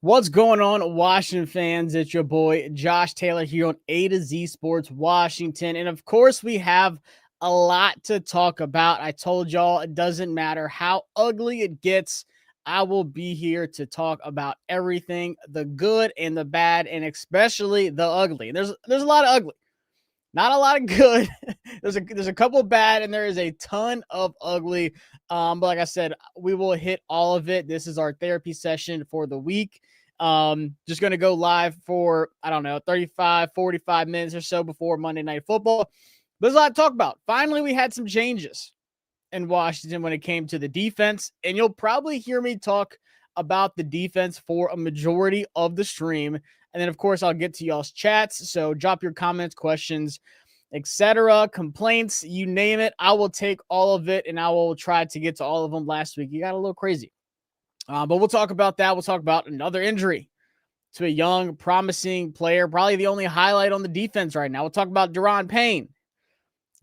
What's going on, Washington fans? It's your boy Josh Taylor here on A to Z Sports Washington. And of course, we have a lot to talk about. I told y'all it doesn't matter how ugly it gets. I will be here to talk about everything, the good and the bad, and especially the ugly. There's a lot of ugly. Not a lot of good. there's a couple bad, and there is a ton of ugly. But like I said, we will hit all of it. This is our therapy session for the week. Just going to go live for, I don't know, 35, 45 minutes or so before Monday Night Football. There's a lot to talk about. Finally, we had some changes in Washington when it came to the defense, and you'll probably hear me talk about the defense for a majority of the stream. And then, of course, I'll get to y'all's chats. So drop your comments, questions, etc., complaints, you name it. I will take all of it, and I will try to get to all of them. Last week, you got a little crazy. But we'll talk about that. We'll talk about another injury to a young, promising player, probably the only highlight on the defense right now. We'll talk about Deron Payne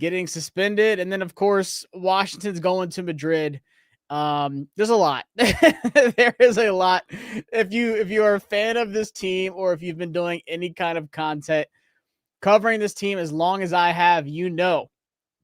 getting suspended. And then, of course, Washington's going to Madrid. There's a lot. There is a lot. If you are a fan of this team, or if you've been doing any kind of content covering this team as long as I have, you know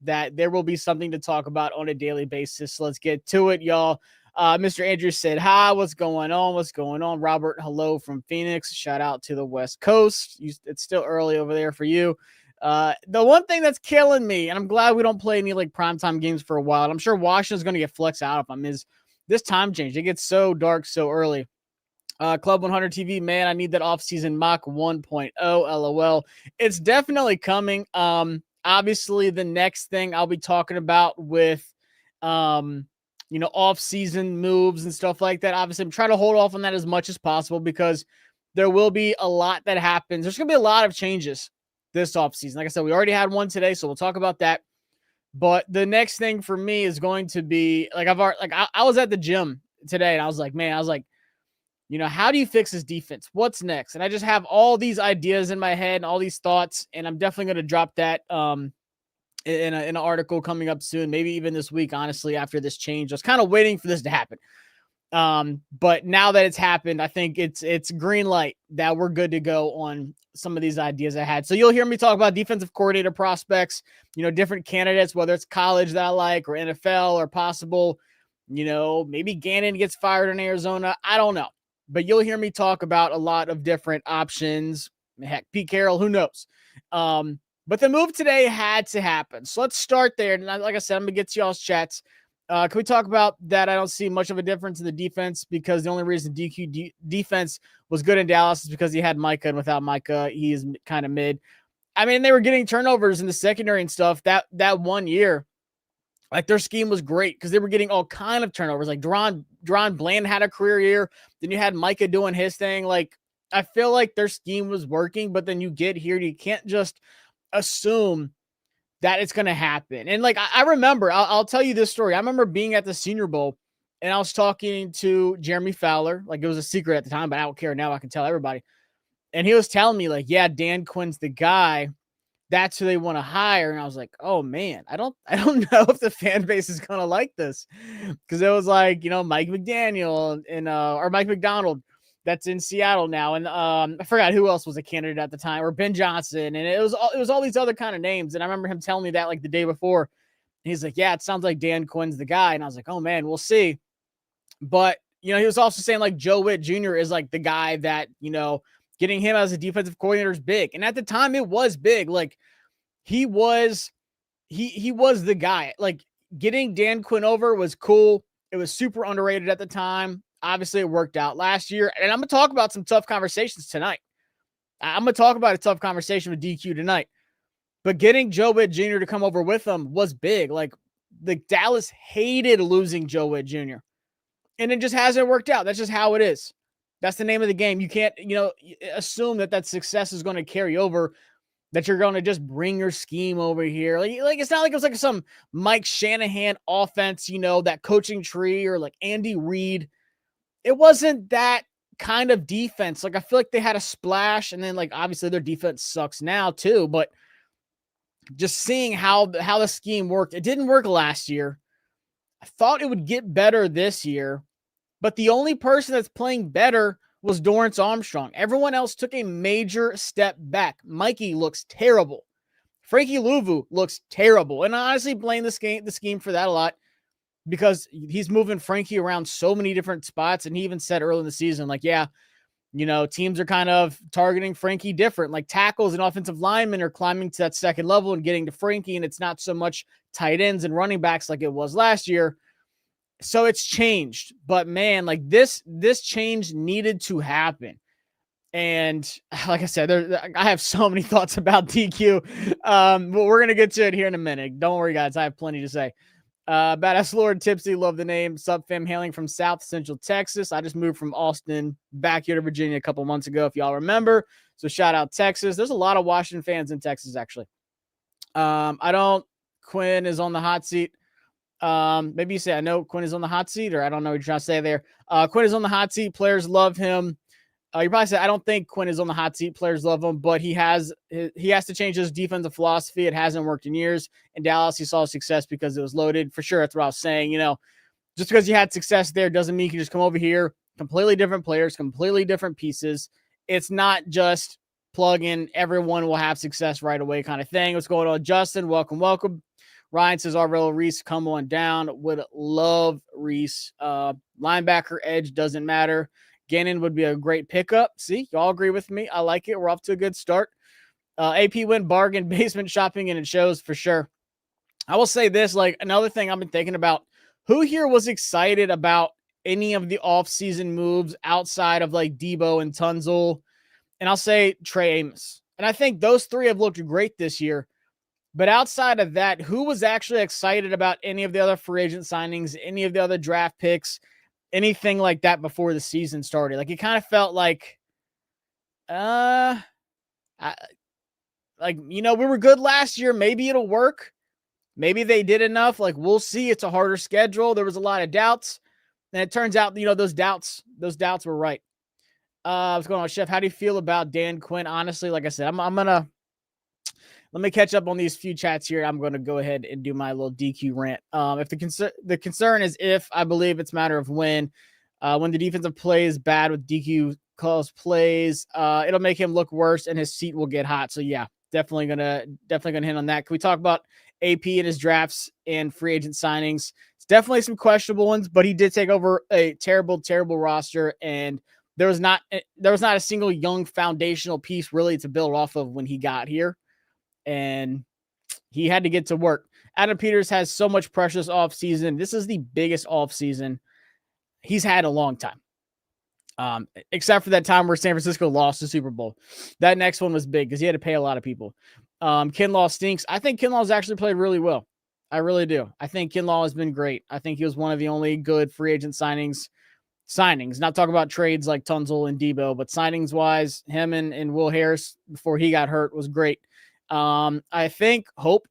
that there will be something to talk about on a daily basis. So let's get to it, y'all. Mr. Andrews said, hi, what's going on? What's going on? Robert, hello from Phoenix. Shout out to the West Coast. It's still early over there for you. The one thing that's killing me, and I'm glad we don't play any like primetime games for a while, and I'm sure Washington's going to get flexed out of them, is this time change. It gets so dark so early. Club 100 TV, man, I need that offseason Mach 1.0, LOL. It's definitely coming. Obviously, the next thing I'll be talking about with, off-season moves and stuff like that. Obviously, I'm trying to hold off on that as much as possible because there will be a lot that happens. There's going to be a lot of changes this offseason. Like I said, we already had one today, so we'll talk about that. But the next thing for me is going to be, like, I was at the gym today, and I was like, how do you fix this defense? What's next? And I just have all these ideas in my head and all these thoughts, and I'm definitely going to drop that in an article coming up soon, maybe even this week, honestly, after this change. I was kind of waiting for this to happen. But now that it's happened, I think it's green light that we're good to go on some of these ideas I had. So you'll hear me talk about defensive coordinator prospects, different candidates, whether it's college that I like or NFL or possible, maybe Gannon gets fired in Arizona. I don't know. But you'll hear me talk about a lot of different options. Heck, Pete Carroll, who knows? But the move today had to happen. So let's start there. And like I said, I'm going to get to y'all's chats. Can we talk about that? I don't see much of a difference in the defense because the only reason defense was good in Dallas is because he had Micah, and without Micah, he is kind of mid. I mean, they were getting turnovers in the secondary and stuff that 1 year. Like, their scheme was great because they were getting all kind of turnovers. Like Deron Bland had a career year. Then you had Micah doing his thing. Like, I feel like their scheme was working, but then you get here, you can't just assume that it's going to happen. And like, I remember, I'll tell you this story. I remember being at the Senior Bowl and I was talking to Jeremy Fowler. Like, it was a secret at the time, but I don't care now. I can tell everybody. And he was telling me like, yeah, Dan Quinn's the guy. That's who they want to hire. And I was like, oh man, I don't know if the fan base is going to like this. Cause it was like, Mike McDaniel or Mike McDonald that's in Seattle now. And I forgot who else was a candidate at the time, or Ben Johnson. And it was all these other kind of names. And I remember him telling me that like the day before. And he's like, yeah, it sounds like Dan Quinn's the guy. And I was like, oh man, we'll see. But, he was also saying like Joe Witt Jr. is like the guy that, getting him as a defensive coordinator is big. And at the time it was big. Like, he was the guy. Like, getting Dan Quinn over was cool. It was super underrated at the time. Obviously it worked out last year. And I'm going to talk about some tough conversations tonight. I'm going to talk about a tough conversation with DQ tonight. But getting Joe Witt Jr. to come over with them was big. Like, the Dallas hated losing Joe Witt Jr. And it just hasn't worked out. That's just how it is. That's the name of the game. You can't, assume that success is going to carry over, that you're going to just bring your scheme over here. Like it's not like it was like some Mike Shanahan offense, that coaching tree, or like Andy Reid. It wasn't that kind of defense. Like, I feel like they had a splash, and then like obviously their defense sucks now too, but just seeing how the scheme worked, it didn't work last year. I thought it would get better this year. But the only person that's playing better was Dorrance Armstrong. Everyone else took a major step back. Mikey looks terrible. Frankie Louvu looks terrible. And I honestly blame the scheme for that a lot because he's moving Frankie around so many different spots. And he even said early in the season, like, yeah, teams are kind of targeting Frankie different. Like tackles and offensive linemen are climbing to that second level and getting to Frankie, and it's not so much tight ends and running backs like it was last year. So it's changed. But man, like this change needed to happen. And like I said, I have so many thoughts about DQ. But we're going to get to it here in a minute. Don't worry, guys. I have plenty to say. Badass Lord Tipsy, love the name. Sup, fam, hailing from South Central Texas. I just moved from Austin back here to Virginia a couple months ago, if y'all remember. So shout out Texas. There's a lot of Washington fans in Texas, actually. Quinn is on the hot seat. Maybe you say, I know Quinn is on the hot seat, or I don't know what you're trying to say there. Quinn is on the hot seat. Players love him. You probably say, I don't think Quinn is on the hot seat. Players love him, but he has to change his defensive philosophy. It hasn't worked in years. In Dallas, he saw success because it was loaded. For sure, that's what I was saying. Just because you had success there doesn't mean you can just come over here. Completely different players, completely different pieces. It's not just plug in, everyone will have success right away kind of thing. What's going on, Justin? Welcome. Ryan says, Arvell Reese, come on down. Would love Reese. Linebacker, edge, doesn't matter. Gannon would be a great pickup. See, y'all agree with me. I like it. We're off to a good start. AP win bargain, basement shopping, and it shows for sure. I will say this, like another thing I've been thinking about, who here was excited about any of the offseason moves outside of like Debo and Tunzel? And I'll say Trey Amos. And I think those three have looked great this year. But outside of that, who was actually excited about any of the other free agent signings, any of the other draft picks, anything like that before the season started? Like, it kind of felt like, we were good last year. Maybe it'll work. Maybe they did enough. Like, we'll see. It's a harder schedule. There was a lot of doubts. And it turns out, those doubts were right. What's going on, Chef? How do you feel about Dan Quinn? Honestly, like I said, let me catch up on these few chats here. I'm going to go ahead and do my little DQ rant. If the concern is if, I believe it's a matter of when the defensive play is bad with DQ calls plays, it'll make him look worse and his seat will get hot. So yeah, definitely gonna hit on that. Can we talk about AP and his drafts and free agent signings? It's definitely some questionable ones, but he did take over a terrible, terrible roster, and there was not a single young foundational piece really to build off of when he got here. And he had to get to work. Adam Peters has so much precious offseason. This is the biggest offseason he's had in a long time. Except for that time where San Francisco lost the Super Bowl. That next one was big because he had to pay a lot of people. Kinlaw stinks. I think Kinlaw's actually played really well. I really do. I think Kinlaw has been great. I think he was one of the only good free agent signings. Not talking about trades like Tunzel and Debo, but signings-wise, him and Will Harris before he got hurt was great. I hope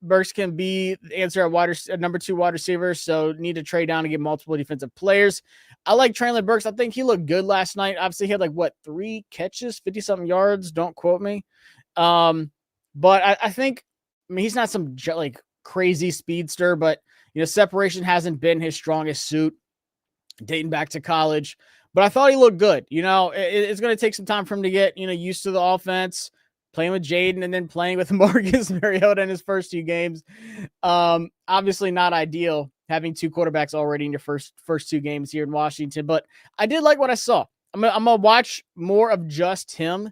Burks can be the answer at number 2 wide receiver, so need to trade down to get multiple defensive players. I like Traylon Burks. I think he looked good last night. Obviously, he had 3 catches, 50-something yards. Don't quote me. But I think, he's not some crazy speedster, but separation hasn't been his strongest suit dating back to college. But I thought he looked good. It's going to take some time for him to get used to the offense. Playing with Jayden and then playing with Marcus Mariota in his first 2 games. Obviously not ideal having 2 quarterbacks already in your first 2 games here in Washington, but I did like what I saw. I'm going to watch more of just him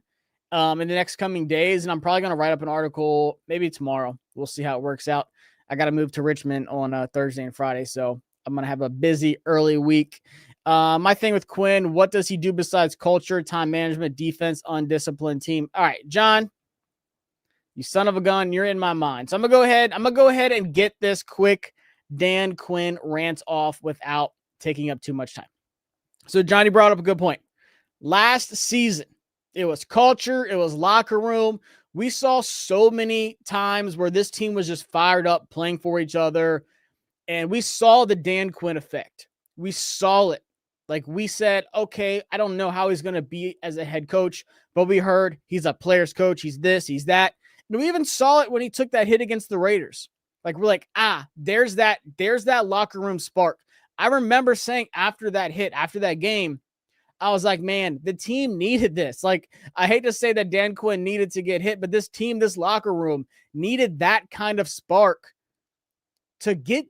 in the next coming days, and I'm probably going to write up an article maybe tomorrow. We'll see how it works out. I got to move to Richmond on Thursday and Friday, so I'm going to have a busy early week. My thing with Quinn, what does he do besides culture, time management, defense, undisciplined team? All right, John, you son of a gun, you're in my mind. So I'm going to go ahead and get this quick Dan Quinn rant off without taking up too much time. So Johnny brought up a good point. Last season, it was culture, it was locker room. We saw so many times where this team was just fired up, playing for each other, and we saw the Dan Quinn effect. We saw it. We said, okay, I don't know how he's going to be as a head coach, but we heard he's a player's coach. He's this, he's that. And we even saw it when he took that hit against the Raiders. We're like, there's that locker room spark. I remember saying after that hit, after that game, I was like, man, the team needed this. Like, I hate to say that Dan Quinn needed to get hit, but this team, this locker room needed that kind of spark to get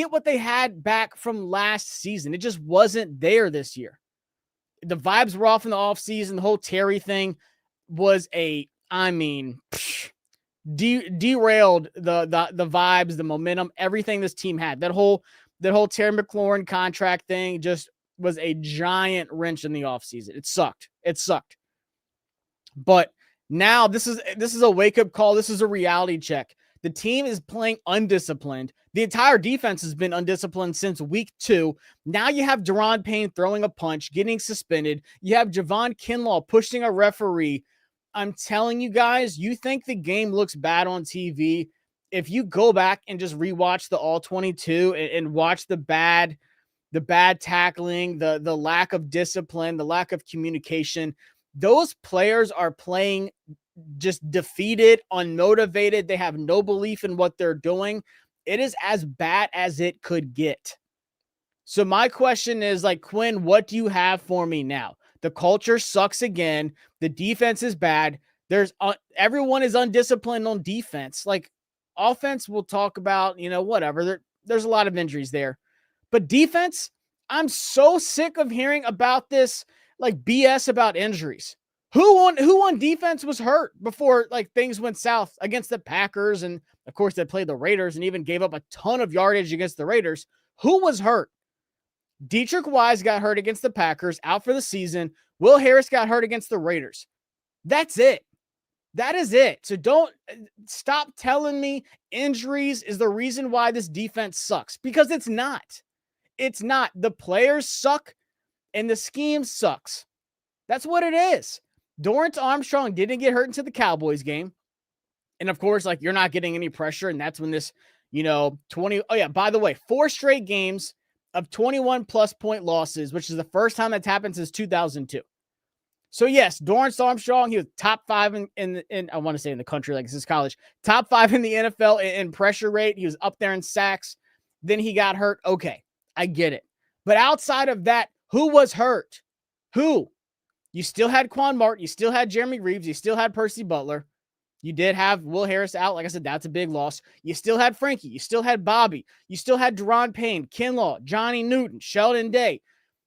what they had back from last season. It just wasn't there this year. The vibes were off in the offseason. The whole Terry thing was derailed the vibes, the momentum, everything this team had. That whole Terry McLaurin contract thing just was a giant wrench in the offseason. It sucked. But now this is a wake-up call. This is a reality check. The team is playing undisciplined. The entire defense has been undisciplined since week 2. Now you have Daron Payne throwing a punch, getting suspended. You have Javon Kinlaw pushing a referee. I'm telling you guys, you think the game looks bad on TV. If you go back and just rewatch the All 22 and watch the bad tackling, the lack of discipline, the lack of communication, those players are playing just defeated, unmotivated. They have no belief in what they're doing. It is as bad as it could get. So my question is, like, Quinn, what do you have for me now? The culture sucks again. The defense is bad. Everyone is undisciplined on defense. Like, offense, we'll talk about, whatever. There's a lot of injuries there. But defense, I'm so sick of hearing about this, like, BS about injuries. Who on defense was hurt before, like, things went south against the Packers? And of course they played the Raiders and even gave up a ton of yardage against the Raiders. Who was hurt? Dietrich Wise got hurt against the Packers, out for the season. Will Harris got hurt against the Raiders. That's it. That is it. So don't stop telling me injuries is the reason why this defense sucks, because it's not. It's not. The players suck and the scheme sucks. That's what it is. Dorrance Armstrong didn't get hurt into the Cowboys game. And of course, like, you're not getting any pressure. And that's when this, 20. Oh yeah, by the way, 4 straight games of 21 plus point losses, which is the first time that's happened since 2002. So yes, Dorrance Armstrong, he was top 5 in I want to say in the country, like this is college, top 5 in the NFL in pressure rate. He was up there in sacks. Then he got hurt. Okay, I get it. But outside of that, who was hurt? Who? You still had Quan Martin. You still had Jeremy Reeves. You still had Percy Butler. You did have Will Harris out. Like I said, that's a big loss. You still had Frankie. You still had Bobby. You still had Daron Payne, Kinlaw, Johnny Newton, Sheldon Day.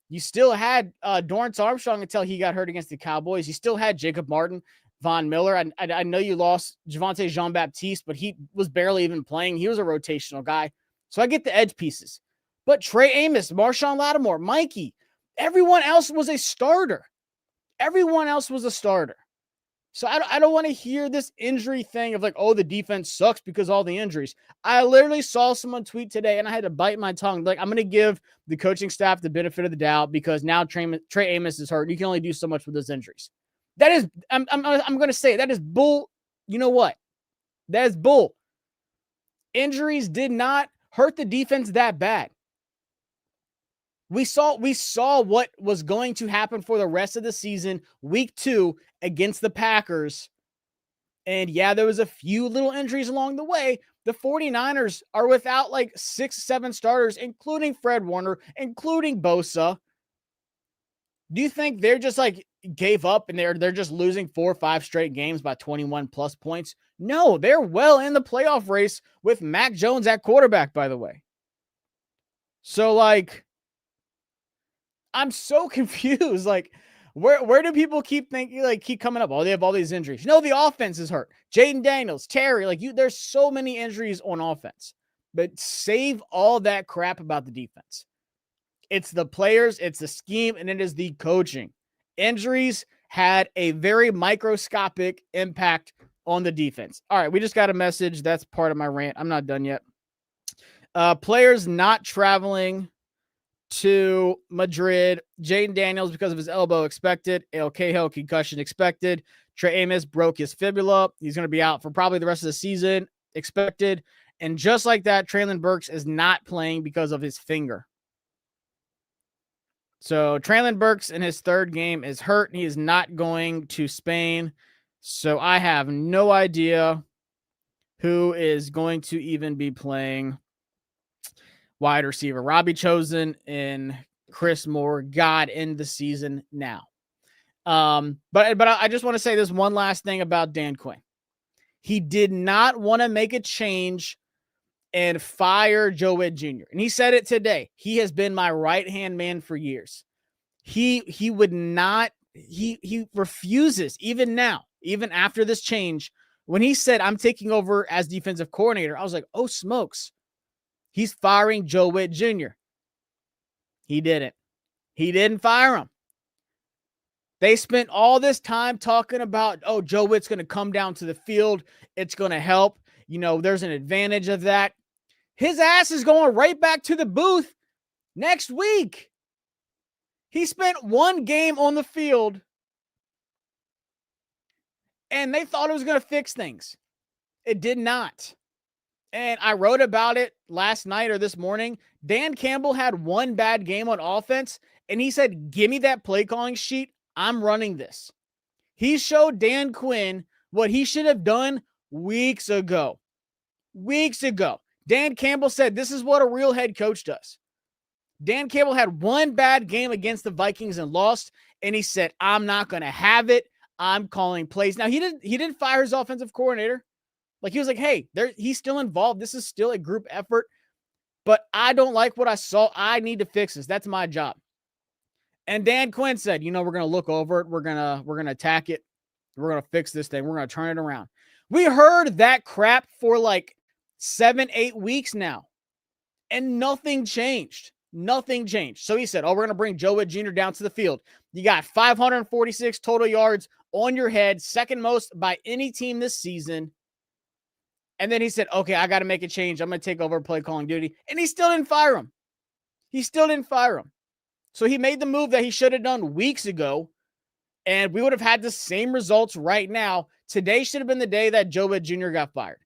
You still had Dorrance Armstrong until he got hurt against the Cowboys. You still had Jacob Martin, Von Miller. I know you lost Javonte Jean-Baptiste, but he was barely even playing. He was a rotational guy. So I get the edge pieces. But Trey Amos, Marshawn Lattimore, Mikey, everyone else was a starter. Everyone else was a starter. So I don't want to hear this injury thing of like, oh, the defense sucks because all the injuries. I literally saw someone tweet today and I had to bite my tongue. Like, I'm going to give the coaching staff the benefit of the doubt because now Trey Amos is hurt. You can only do so much with those injuries. That is, I'm going to say that is bull. You know what? That is bull. Injuries did not hurt the defense that bad. We saw what was going to happen for the rest of the season, week 2 against the Packers. And yeah, there was a few little injuries along the way. The 49ers are without like 6-7 starters, including Fred Warner, including Bosa. Do you think they're just like gave up and they're just losing 4 or 5 straight games by 21 plus points? No, they're well in the playoff race with Mac Jones at quarterback, by the way. So like, I'm so confused. Like, where do people keep thinking, like, keep coming up? Oh, they have all these injuries. No, the offense is hurt. Jayden Daniels, Terry, like there's so many injuries on offense. But save all that crap about the defense. It's the players, it's the scheme, and it is the coaching. Injuries had a very microscopic impact on the defense. All right, we just got a message. That's part of my rant. I'm not done yet. Players not traveling to Madrid. Jayden Daniels, because of his elbow, expected. El Cahill, concussion expected. Trey Amos broke his fibula. He's going to be out for probably the rest of the season, expected. And just like that, Traylon Burks is not playing because of his finger. So Traylon Burks in his 3rd game is hurt. He is not going to Spain. So I have no idea who is going to even be playing wide receiver. Robbie Chosen in Chris Moore got in the season now. But I just want to say this one last thing about Dan Quinn. He did not want to make a change and fire Joe Whitt Jr. And he said it today. He has been my right-hand man for years. He would not, he refuses, even now, even after this change. When he said, I'm taking over as defensive coordinator, I was like, oh, smokes. He's firing Joe Whitt Jr. He didn't. He didn't fire him. They spent all this time talking about, oh, Joe Whitt's going to come down to the field. It's going to help. You know, there's an advantage of that. His ass is going right back to the booth next week. He spent one game on the field, and they thought it was going to fix things. It did not. And I wrote about it last night or this morning. Dan Campbell had one bad game on offense, and he said, give me that play calling sheet. I'm running this. He showed Dan Quinn what he should have done weeks ago. Weeks ago. Dan Campbell said, this is what a real head coach does. Dan Campbell had one bad game against the Vikings and lost, and he said, I'm not going to have it. I'm calling plays. Now, he didn't fire his offensive coordinator. Like, he was like, hey, he's still involved. This is still a group effort, but I don't like what I saw. I need to fix this. That's my job. And Dan Quinn said, you know, we're going to look over it. We're going to attack it. We're going to fix this thing. We're going to turn it around. We heard that crap for like 7-8 weeks now, and nothing changed. Nothing changed. So he said, oh, we're going to bring Joe Whitt Jr. down to the field. You got 546 total yards on your head, second most by any team this season. And then he said, okay, I got to make a change. I'm going to take over play calling duty. And he still didn't fire him. He still didn't fire him. So he made the move that he should have done weeks ago, and we would have had the same results right now. Today should have been the day that Joe Whitt Jr. got fired.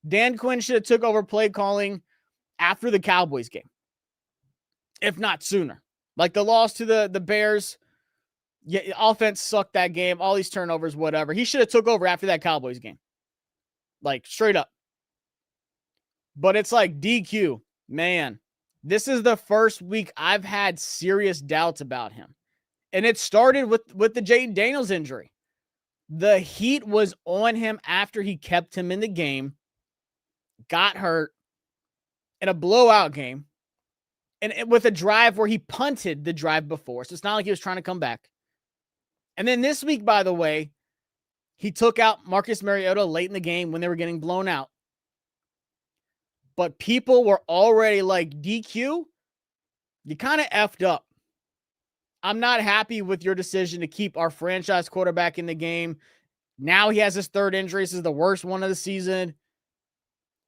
Dan Quinn should have took over play calling after the Cowboys game, if not sooner. Like the loss to the Bears, yeah, offense sucked that game, all these turnovers, whatever. He should have took over after that Cowboys game. Like, straight up. But it's like, DQ, man, this is the first week I've had serious doubts about him. And it started with the Jayden Daniels injury. The heat was on him after he kept him in the game, got hurt in a blowout game, and with a drive where he punted the drive before. So it's not like he was trying to come back. And then this week, by the way, he took out Marcus Mariota late in the game when they were getting blown out. But people were already like, DQ, you kind of effed up. I'm not happy with your decision to keep our franchise quarterback in the game. Now he has his third injury. This is the worst one of the season.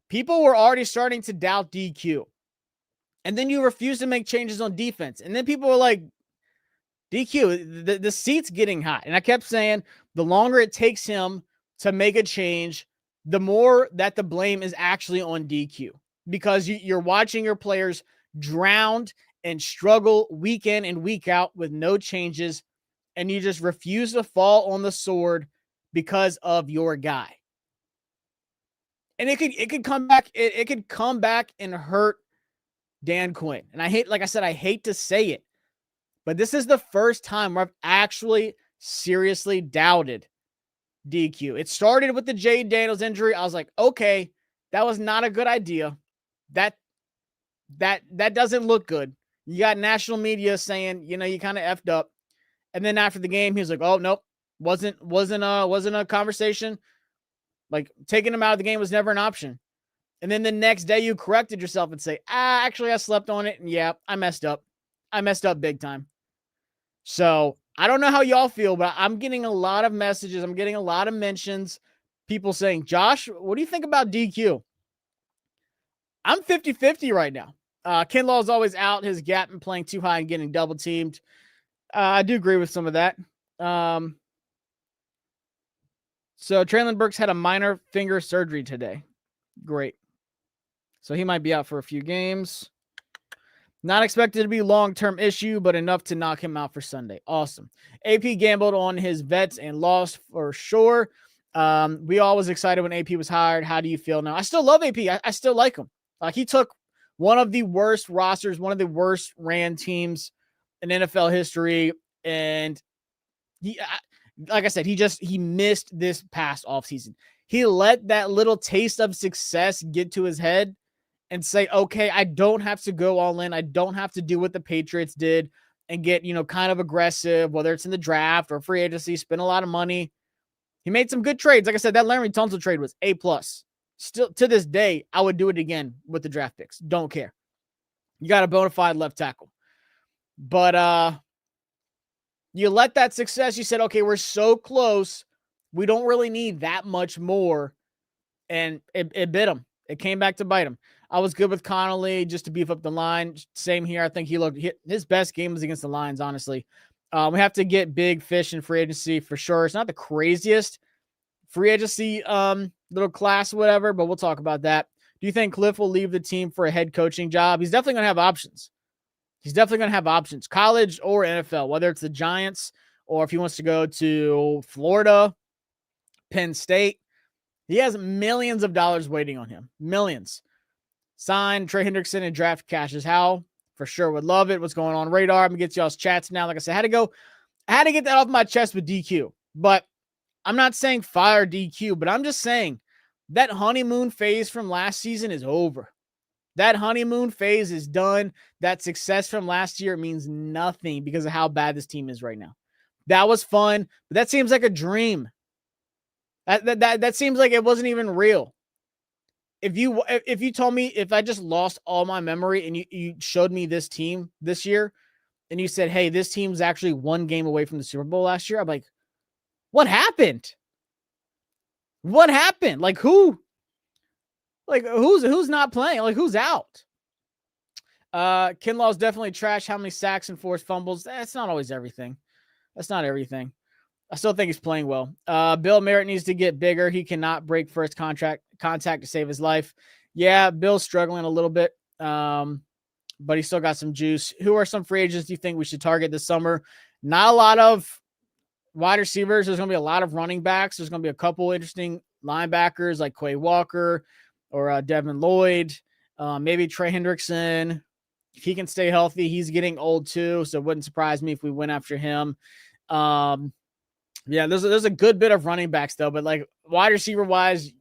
People were already starting to doubt DQ. And then you refuse to make changes on defense. And then people were like, DQ, the seat's getting hot. And I kept saying, the longer it takes him to make a change, the more that the blame is actually on DQ. Because you're watching your players drowned and struggle week in and week out with no changes, and you just refuse to fall on the sword because of your guy. And it could come back. It could come back and hurt Dan Quinn. And I hate to say it, but this is the first time where I've actually seriously doubted DQ. It started with the Jayden Daniels injury. I was like, okay, that was not a good idea. That doesn't look good. You got national media saying, you know, you kind of effed up. And then after the game, he was like, oh, nope, wasn't a conversation. Like, taking him out of the game was never an option. And then the next day you corrected yourself and say, actually I slept on it. And yeah, I messed up. I messed up big time. So I don't know how y'all feel, but I'm getting a lot of messages. I'm getting a lot of mentions. People saying, Josh, what do you think about DQ? I'm 50-50 right now. Kinlaw's always out. His gap and playing too high and getting double teamed. I do agree with some of that. So Traylon Burks had a minor finger surgery today. Great. So he might be out for a few games. Not expected to be a long-term issue, but enough to knock him out for Sunday. Awesome. AP gambled on his vets and lost for sure. We all was excited when AP was hired. How do you feel now? I still love AP. I still like him. Like, he took one of the worst rosters, one of the worst ran teams in NFL history. And like I said, he missed this past offseason. He let that little taste of success get to his head and say, okay, I don't have to go all in. I don't have to do what the Patriots did and get, kind of aggressive, whether it's in the draft or free agency, spend a lot of money. He made some good trades. Like I said, that Larry Tunsil trade was A+. Still, to this day, I would do it again with the draft picks. Don't care. You got a bona fide left tackle. But you let that success, you said, okay, we're so close. We don't really need that much more. And it bit him. It came back to bite him. I was good with Connolly just to beef up the line. Same here. I think his best game was against the Lions, honestly. We have to get big fish in free agency for sure. It's not the craziest free agency little class, whatever, but we'll talk about that. Do you think Cliff will leave the team for a head coaching job? He's definitely going to have options. College or NFL, whether it's the Giants or if he wants to go to Florida, Penn State. He has millions of dollars waiting on him. Millions. Sign Trey Hendrickson and draft Cassius Howell. For sure would love it. What's going on radar? I'm going to get y'all's chats now. Like I said, I had to get that off my chest with DQ. But I'm not saying fire DQ, but I'm just saying that honeymoon phase from last season is over. That honeymoon phase is done. That success from last year means nothing because of how bad this team is right now. That was fun, but that seems like a dream. That seems like it wasn't even real. If you told me, if I just lost all my memory and you showed me this team this year and you said, hey, this team's actually one game away from the Super Bowl last year, I'm like, what happened? What happened? Like who? Like who's not playing? Like who's out? Kinlaw's definitely trash. How many sacks and forced fumbles? That's not always everything. That's not everything. I still think he's playing well. Bill Merritt needs to get bigger. He cannot break first contact to save his life. Yeah, Bill's struggling a little bit, but he's still got some juice. Who are some free agents you think we should target this summer? Not a lot of wide receivers. There's going to be a lot of running backs. There's going to be a couple interesting linebackers like Quay Walker or Devin Lloyd, maybe Trey Hendrickson. If he can stay healthy, he's getting old too, so it wouldn't surprise me if we went after him. Yeah, there's a good bit of running backs though, but like wide receiver wise,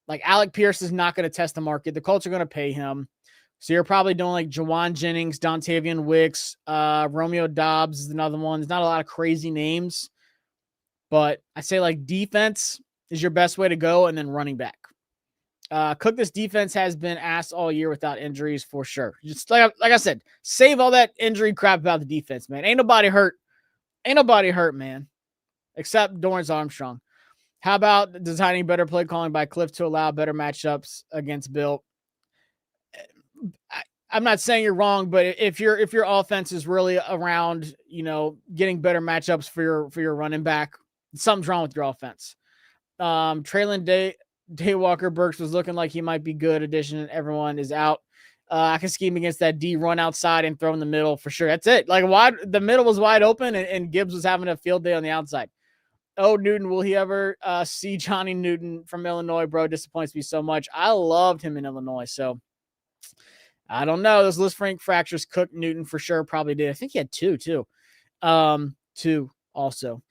like Alec Pierce is not going to test the market. The Colts are going to pay him. So you're probably doing like Jawan Jennings, Dontavian Wicks, Romeo Dobbs is another one. There's not a lot of crazy names, but I say like defense is your best way to go, and then running back. Cook, this defense has been asked all year without injuries for sure. Just like I said, save all that injury crap about the defense, man. Ain't nobody hurt. Ain't nobody hurt, man, except Dorrance Armstrong. How about designing better play calling by Cliff to allow better matchups against Bill? I'm not saying you're wrong, but if your offense is really around, getting better matchups for your running back, something's wrong with your offense. Traylon Daywalker Burks was looking like he might be good addition. Everyone is out. I can scheme against that D, run outside and throw in the middle for sure. That's it. Like the middle was wide open and Gibbs was having a field day on the outside. Oh, Newton, will he ever see Johnny Newton from Illinois, bro? Disappoints me so much. I loved him in Illinois, so I don't know. Those Lisfranc fractures Cook Newton for sure probably did. I think he had two too. Two also.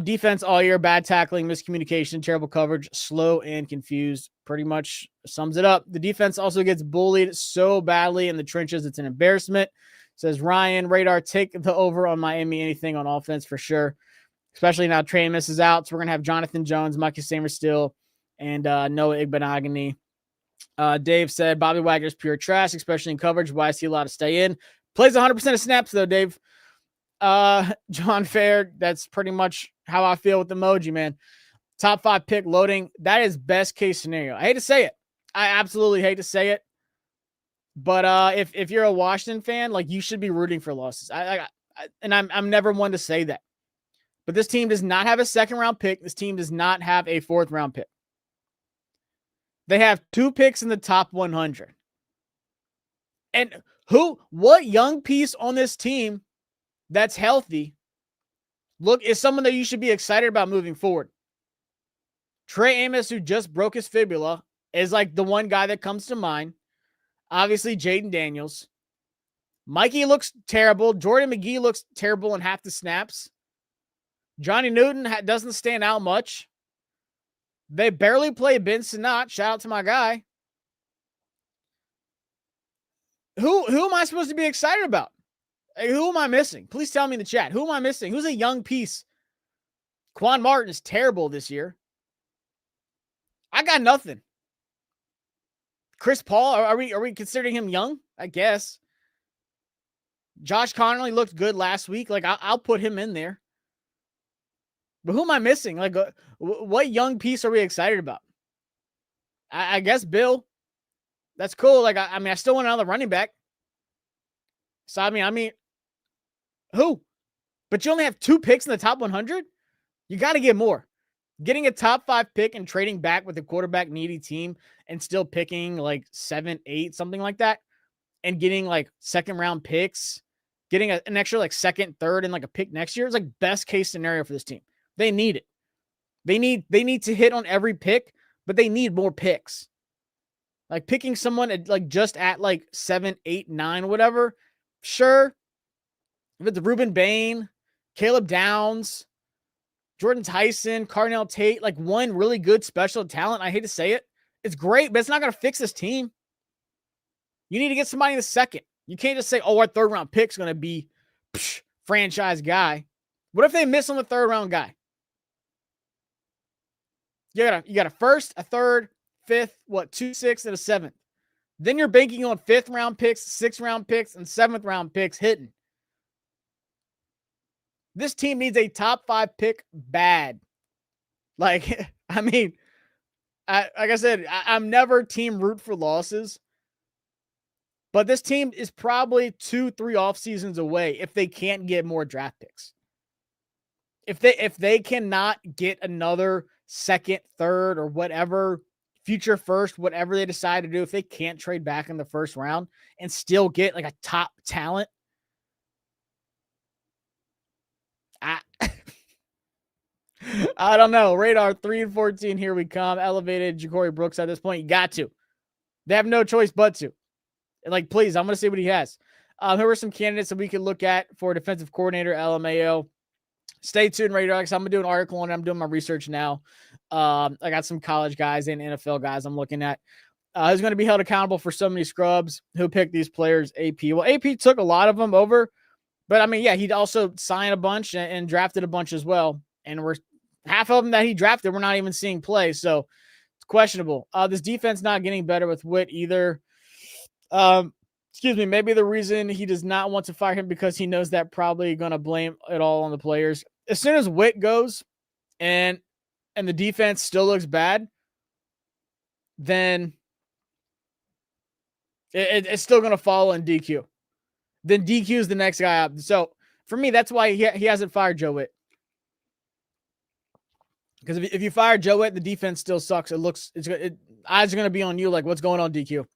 Defense all year, bad tackling, miscommunication, terrible coverage, slow and confused. Pretty much sums it up. The defense also gets bullied so badly in the trenches. It's an embarrassment. Says Ryan, radar, take the over on Miami, anything on offense for sure. Especially now Trey Amos is out. So we're going to have Jonathan Jones, Marcus Samerstill, and Noah Igbenogany. Dave said, Bobby Wagner's pure trash, especially in coverage. Why is he allowed to stay in? Plays 100% of snaps, though, Dave. John Fair, that's pretty much how I feel with emoji, man. Top 5 pick loading. That is best case scenario. I hate to say it. I absolutely hate to say it. But if you're a Washington fan, like you should be rooting for losses. I'm never one to say that. But this team does not have a second round pick. This team does not have a fourth round pick. They have 2 picks in the top 100. And what young piece on this team that's healthy is someone that you should be excited about moving forward? Trey Amos, who just broke his fibula, is like the one guy that comes to mind. Obviously, Jayden Daniels. Mikey looks terrible. Jordan McGee looks terrible in half the snaps. Johnny Newton doesn't stand out much. They barely play Ben Sinnott. Shout out to my guy. Who am I supposed to be excited about? Who am I missing? Please tell me in the chat. Who am I missing? Who's a young piece? Quan Martin is terrible this year. I got nothing. Chris Paul, are we considering him young? I guess. Josh Connerly looked good last week. Like, I'll put him in there. But who am I missing? Like, what young piece are we excited about? I guess Bill. That's cool. Like, I still want another running back. So, I mean, who? But you only have 2 picks in the top 100? You got to get more. Getting a top 5 pick and trading back with a quarterback needy team and still picking like 7, 8, something like that, and getting like second round picks, getting an extra like second, third, and like a pick next year is like best case scenario for this team. They need it. They need to hit on every pick, but they need more picks. Like picking someone at like just at like 7, 8, 9, whatever. Sure. If it's Ruben Bain, Caleb Downs, Jordan Tyson, Carnell Tate, like one really good special talent. I hate to say it. It's great, but it's not going to fix this team. You need to get somebody in the second. You can't just say, oh, our third round pick's going to be franchise guy. What if they miss on the third round guy? You got a first, a third, fifth, 2, 6, and a seventh. Then you're banking on 5th round picks, 6th round picks, and 7th round picks hitting. This team needs a top 5 pick bad. Like, I mean, like I said, I'm never team root for losses. But this team is probably 2-3 off seasons away if they can't get more draft picks. If they cannot get another second, third, or whatever, future first, whatever they decide to do, if they can't trade back in the first round and still get like a top talent, I don't know. Radar 3-14. Here we come. Elevated Ja'Cory Brooks at this point. You got to. They have no choice but to. Like, please, I'm going to see what he has. Here were some candidates that we could look at for defensive coordinator, LMAO. Stay tuned, Radar, because I'm going to do an article on it. I'm doing my research now. I got some college guys and NFL guys I'm looking at. Who's going to be held accountable for so many scrubs who picked these players, AP. Well, AP took a lot of them over. But, I mean, yeah, he'd also signed a bunch and drafted a bunch as well. And we're half of them that he drafted, we're not even seeing play. So it's questionable. This defense not getting better with Witt either. Maybe the reason he does not want to fire him because he knows that probably going to blame it all on the players. As soon as Witt goes and the defense still looks bad, then it's still going to fall in DQ. Then DQ is the next guy up. So for me, that's why he hasn't fired Joe Witt. Because if you fire Joe Witt, the defense still sucks. Eyes are going to be on you. Like, what's going on, DQ?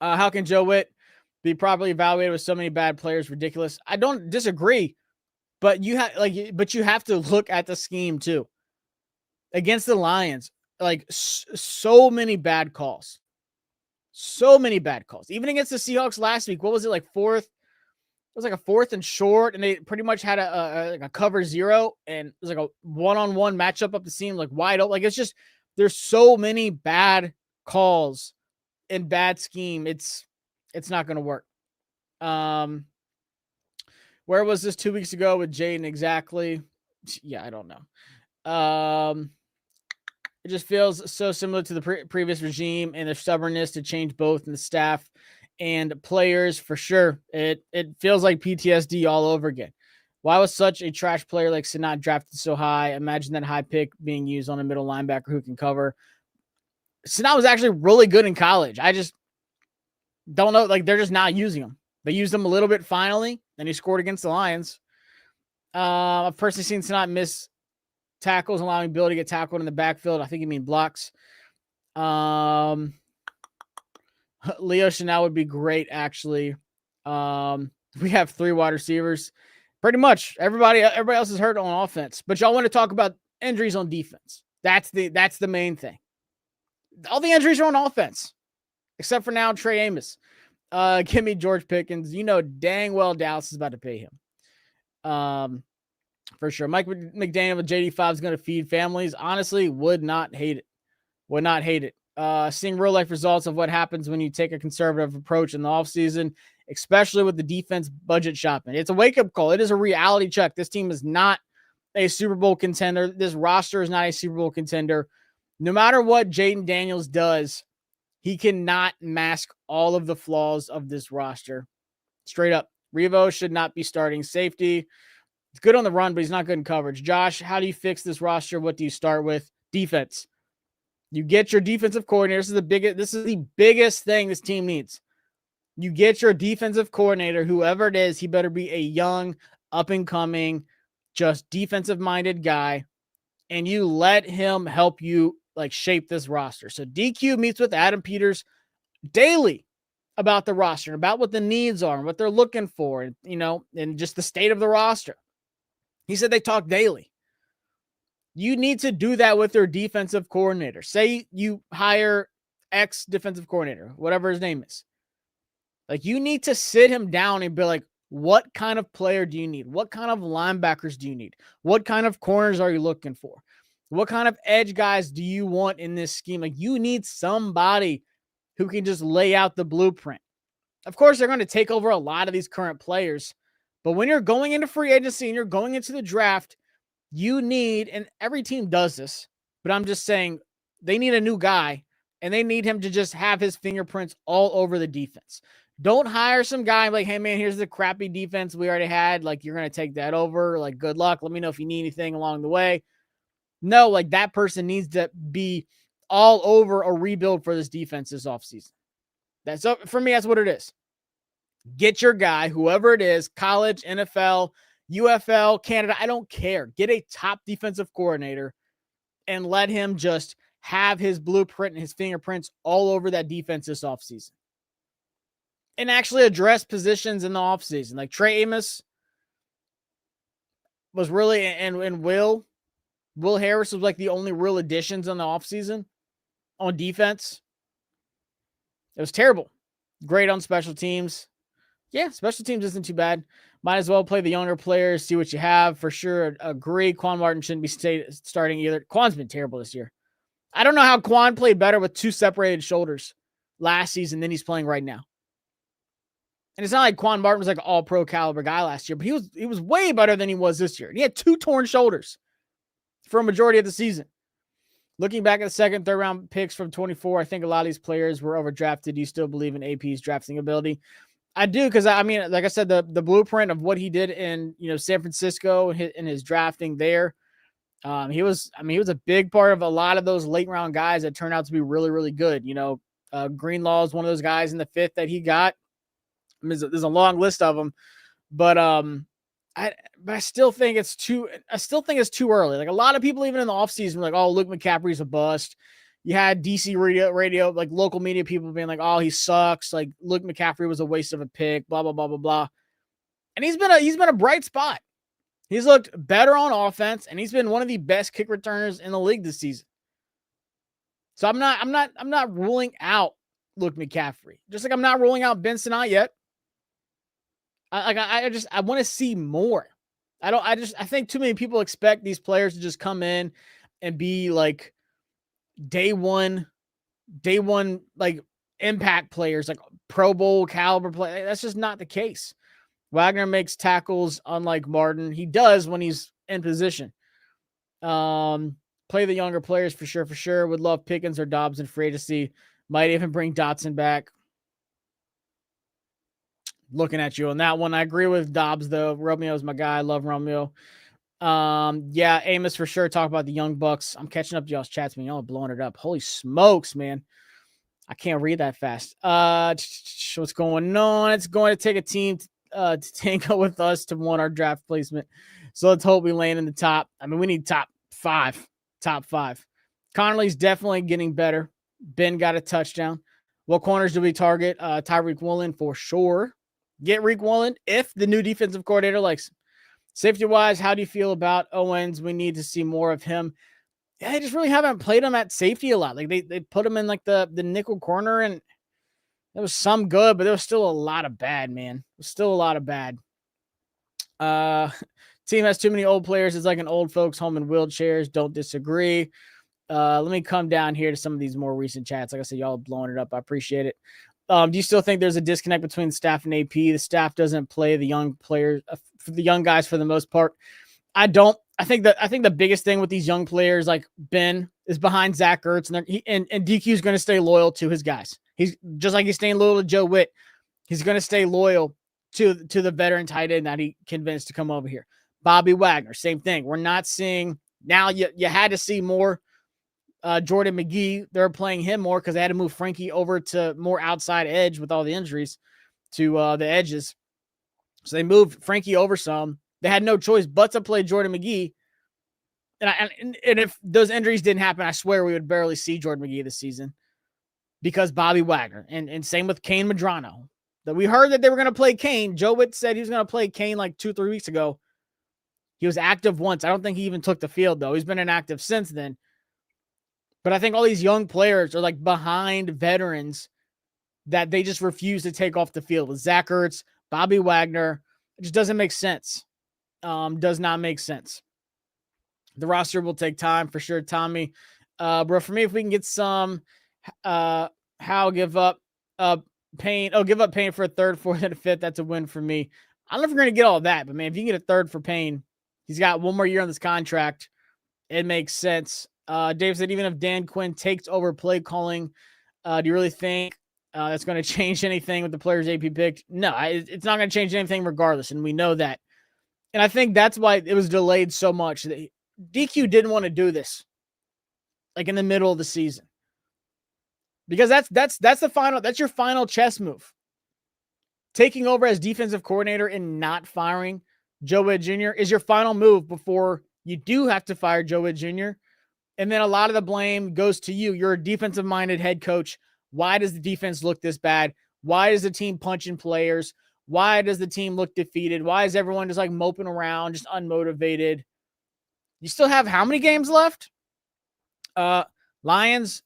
How can Joe Witt be properly evaluated with so many bad players? Ridiculous. I don't disagree, but you have to look at the scheme too. Against the Lions, like so many bad calls. So many bad calls. Even against the Seahawks last week, what was it, like fourth? It was like a 4th and short, and they pretty much had a cover 0, and it was like a one-on-one matchup up the seam, like wide open. Like, it's just, there's so many bad calls and bad scheme. It's not going to work. Where was this 2 weeks ago with Jayden exactly? Yeah, I don't know. It just feels so similar to the previous regime and their stubbornness to change both in the staff and players for sure. It feels like PTSD all over again. Why was such a trash player like Sinnott drafted so high? Imagine that high pick being used on a middle linebacker who can cover. Sinnott was actually really good in college. I just don't know. Like, they're just not using him. They used him a little bit finally, and he scored against the Lions. I've personally seen Sinnott miss tackles, allowing Bill to get tackled in the backfield. I think you mean blocks. Leo Chanel would be great, actually. We have 3 wide receivers. Pretty much everybody else is hurt on offense. But y'all want to talk about injuries on defense. That's the main thing. All the injuries are on offense, except for now Trey Amos. Give me George Pickens. You know dang well Dallas is about to pay him. For sure. Mike McDaniel with JD5 is going to feed families. Honestly, would not hate it. Would not hate it. Seeing real life results of what happens when you take a conservative approach in the offseason, especially with the defense budget shopping. It's a wake-up call. It is a reality check. This team is not a Super Bowl contender. This roster is not a Super Bowl contender. No matter what Jayden Daniels does, he cannot mask all of the flaws of this roster. Straight up. Revo should not be starting safety. It's good on the run, but he's not good in coverage. Josh, how do you fix this roster? What do you start with? Defense. You get your defensive coordinator. This is the biggest thing this team needs. You get your defensive coordinator, whoever it is, he better be a young, up-and-coming, just defensive-minded guy, and you let him help you like shape this roster. So DQ meets with Adam Peters daily about the roster and about what the needs are and what they're looking for, and and just the state of the roster. He said they talk daily. You need to do that with your defensive coordinator. Say you hire X defensive coordinator, whatever his name is. Like, you need to sit him down and be like, what kind of player do you need? What kind of linebackers do you need? What kind of corners are you looking for? What kind of edge guys do you want in this scheme? Like, you need somebody who can just lay out the blueprint. Of course, they're going to take over a lot of these current players. But when you're going into free agency and you're going into the draft, you need, and every team does this, but I'm just saying they need a new guy, and they need him to just have his fingerprints all over the defense. Don't hire some guy like, hey, man, here's the crappy defense we already had. Like, you're going to take that over. Like, good luck. Let me know if you need anything along the way. No, like, that person needs to be all over a rebuild for this defense this offseason. For me, that's what it is. Get your guy, whoever it is, college, NFL, UFL, Canada, I don't care. Get a top defensive coordinator and let him just have his blueprint and his fingerprints all over that defense this offseason. And actually address positions in the offseason. Like Trey Amos was really, and Will Harris was like the only real additions on the offseason on defense. It was terrible. Great on special teams. Yeah, special teams isn't too bad. Might as well play the younger players, see what you have. For sure, agree. Quan Martin shouldn't be starting either. Quan's been terrible this year. I don't know how Quan played better with two separated shoulders last season than he's playing right now. And it's not like Quan Martin was like an all-pro caliber guy last year, but he was way better than he was this year. He had two torn shoulders for a majority of the season. Looking back at the second, third round picks from 24, I think a lot of these players were overdrafted. Do you still believe in AP's drafting ability? I do, because I mean, like I said, the blueprint of what he did in San Francisco and his drafting there, he was a big part of a lot of those late round guys that turned out to be really, really good. Greenlaw is one of those guys in the fifth that he got. I mean, there's a long list of them, but I still think it's too early. Like, a lot of people, even in the offseason, were like, oh, Luke McCaffrey's a bust. You had DC radio, like local media people being like, oh, he sucks. Like, Luke McCaffrey was a waste of a pick, blah, blah, blah, blah, blah. And he's been a bright spot. He's looked better on offense, and he's been one of the best kick returners in the league this season. So I'm not ruling out Luke McCaffrey. Just like I'm not ruling out Ben Sinnott yet. I want to see more. I think too many people expect these players to just come in and be like day one, like impact players, like Pro Bowl caliber play. That's just not the case. Wagner makes tackles unlike Martin. He does when he's in position. Play the younger players for sure. Would love Pickens or Dobbs in free agency. Might even bring Dotson back. Looking at you on that one. I agree with Dobbs, though. Romeo's my guy. I love Romeo. Yeah, Amos for sure. Talk about the Young Bucks. I'm catching up to y'all's chats, man. Y'all are blowing it up. Holy smokes, man. I can't read that fast. What's going on? It's going to take a team to tango with us to want our draft placement. So let's hope we land in the top. I mean, we need top five. Conley's definitely getting better. Ben got a touchdown. What corners do we target? Tyreek Woolen for sure. Get Reek Woolen if the new defensive coordinator likes him. Safety-wise, how do you feel about Owens? We need to see more of him. Yeah, they just really haven't played him at safety a lot. Like, they put him in like the nickel corner, and There was some good, but there was still a lot of bad, man. There was still a lot of bad. Team has too many old players. It's like an old folks home in wheelchairs. Don't disagree. Let me come down here to some of these more recent chats. Like I said, y'all are blowing it up. I appreciate it. Do you still think there's a disconnect between the staff and AP? The staff doesn't play the young players, for the young guys for the most part. I don't. I think the biggest thing with these young players like Ben is behind Zach Ertz, and DQ is going to stay loyal to his guys. He's just like he's staying loyal to Joe Witt. He's going to stay loyal to the veteran tight end that he convinced to come over here. Bobby Wagner, same thing. We're not seeing now. You had to see more. Jordan McGee, they're playing him more because they had to move Frankie over to more outside edge with all the injuries to the edges. So they moved Frankie over some. They had no choice but to play Jordan McGee. And if those injuries didn't happen, I swear we would barely see Jordan McGee this season because Bobby Wagner. And same with Kane Madrano. That we heard that they were going to play Kane. Joe Witt said he was going to play Kane like 2-3 weeks ago. He was active once. I don't think he even took the field, though. He's been inactive since then. But I think all these young players are like behind veterans that they just refuse to take off the field. With Zach Ertz, Bobby Wagner, it just doesn't make sense. Does not make sense. The roster will take time for sure, Tommy. Bro, for me, if we can get some, How give up Payne. Oh, give up Payne for a third, fourth, and a fifth. That's a win for me. I don't know if we're going to get all that, but man, if you can get a third for Payne, he's got one more year on this contract. It makes sense. Dave said, even if Dan Quinn takes over play calling, do you really think that's going to change anything with the players AP picked? No, it's not going to change anything regardless, and we know that. And I think that's why it was delayed so much. DQ didn't want to do this, like in the middle of the season, because that's the final. That's your final chess move. Taking over as defensive coordinator and not firing Joe Witt Jr. is your final move before you do have to fire Joe Witt Jr. And then a lot of the blame goes to you. You're a defensive-minded head coach. Why does the defense look this bad? Why is the team punching players? Why does the team look defeated? Why is everyone just like moping around, just unmotivated? You still have how many games left? Dolphins,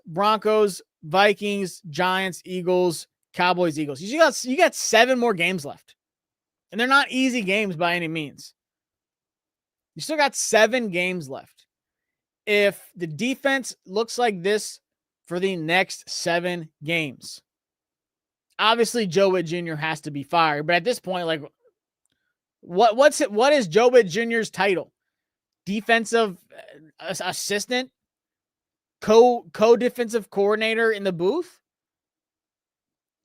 Broncos, Vikings, Giants, Eagles, Cowboys, Eagles. You got 7 more games left. And they're not easy games by any means. You still got 7 games left. If the defense looks like this for the next 7 games, obviously Joe Witt Jr. has to be fired. But at this point, like, what is Joe Witt Jr.'s title? Defensive assistant? Co-defensive coordinator in the booth?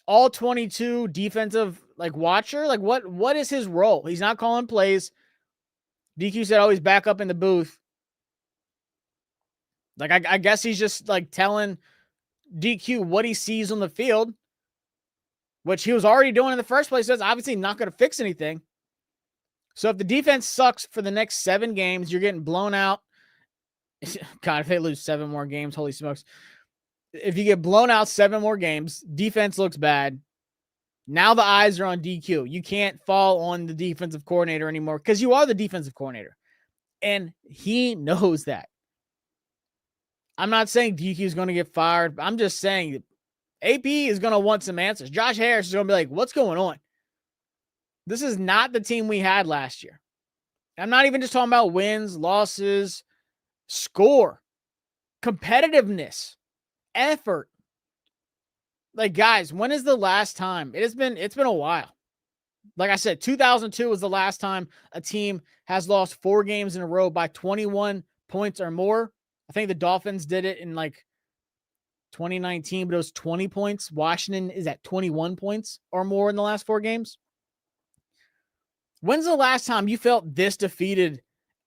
All 22 defensive watcher? Like what is his role? He's not calling plays. DQ said, he's back up in the booth. Like, I guess he's just like telling DQ what he sees on the field, which he was already doing in the first place. So it's obviously not going to fix anything. So if the defense sucks for the next 7 games, you're getting blown out. God, if they lose 7 more games, holy smokes. If you get blown out 7 more games, defense looks bad. Now the eyes are on DQ. You can't fall on the defensive coordinator anymore because you are the defensive coordinator. And he knows that. I'm not saying DQ is going to get fired. I'm just saying that AP is going to want some answers. Josh Harris is going to be like, what's going on? This is not the team we had last year. I'm not even just talking about wins, losses, score, competitiveness, effort. Like, guys, when is the last time? It's been a while. Like I said, 2002 was the last time a team has lost 4 games in a row by 21 points or more. I think the Dolphins did it in 2019, but it was 20 points. Washington is at 21 points or more in the last 4 games. When's the last time you felt this defeated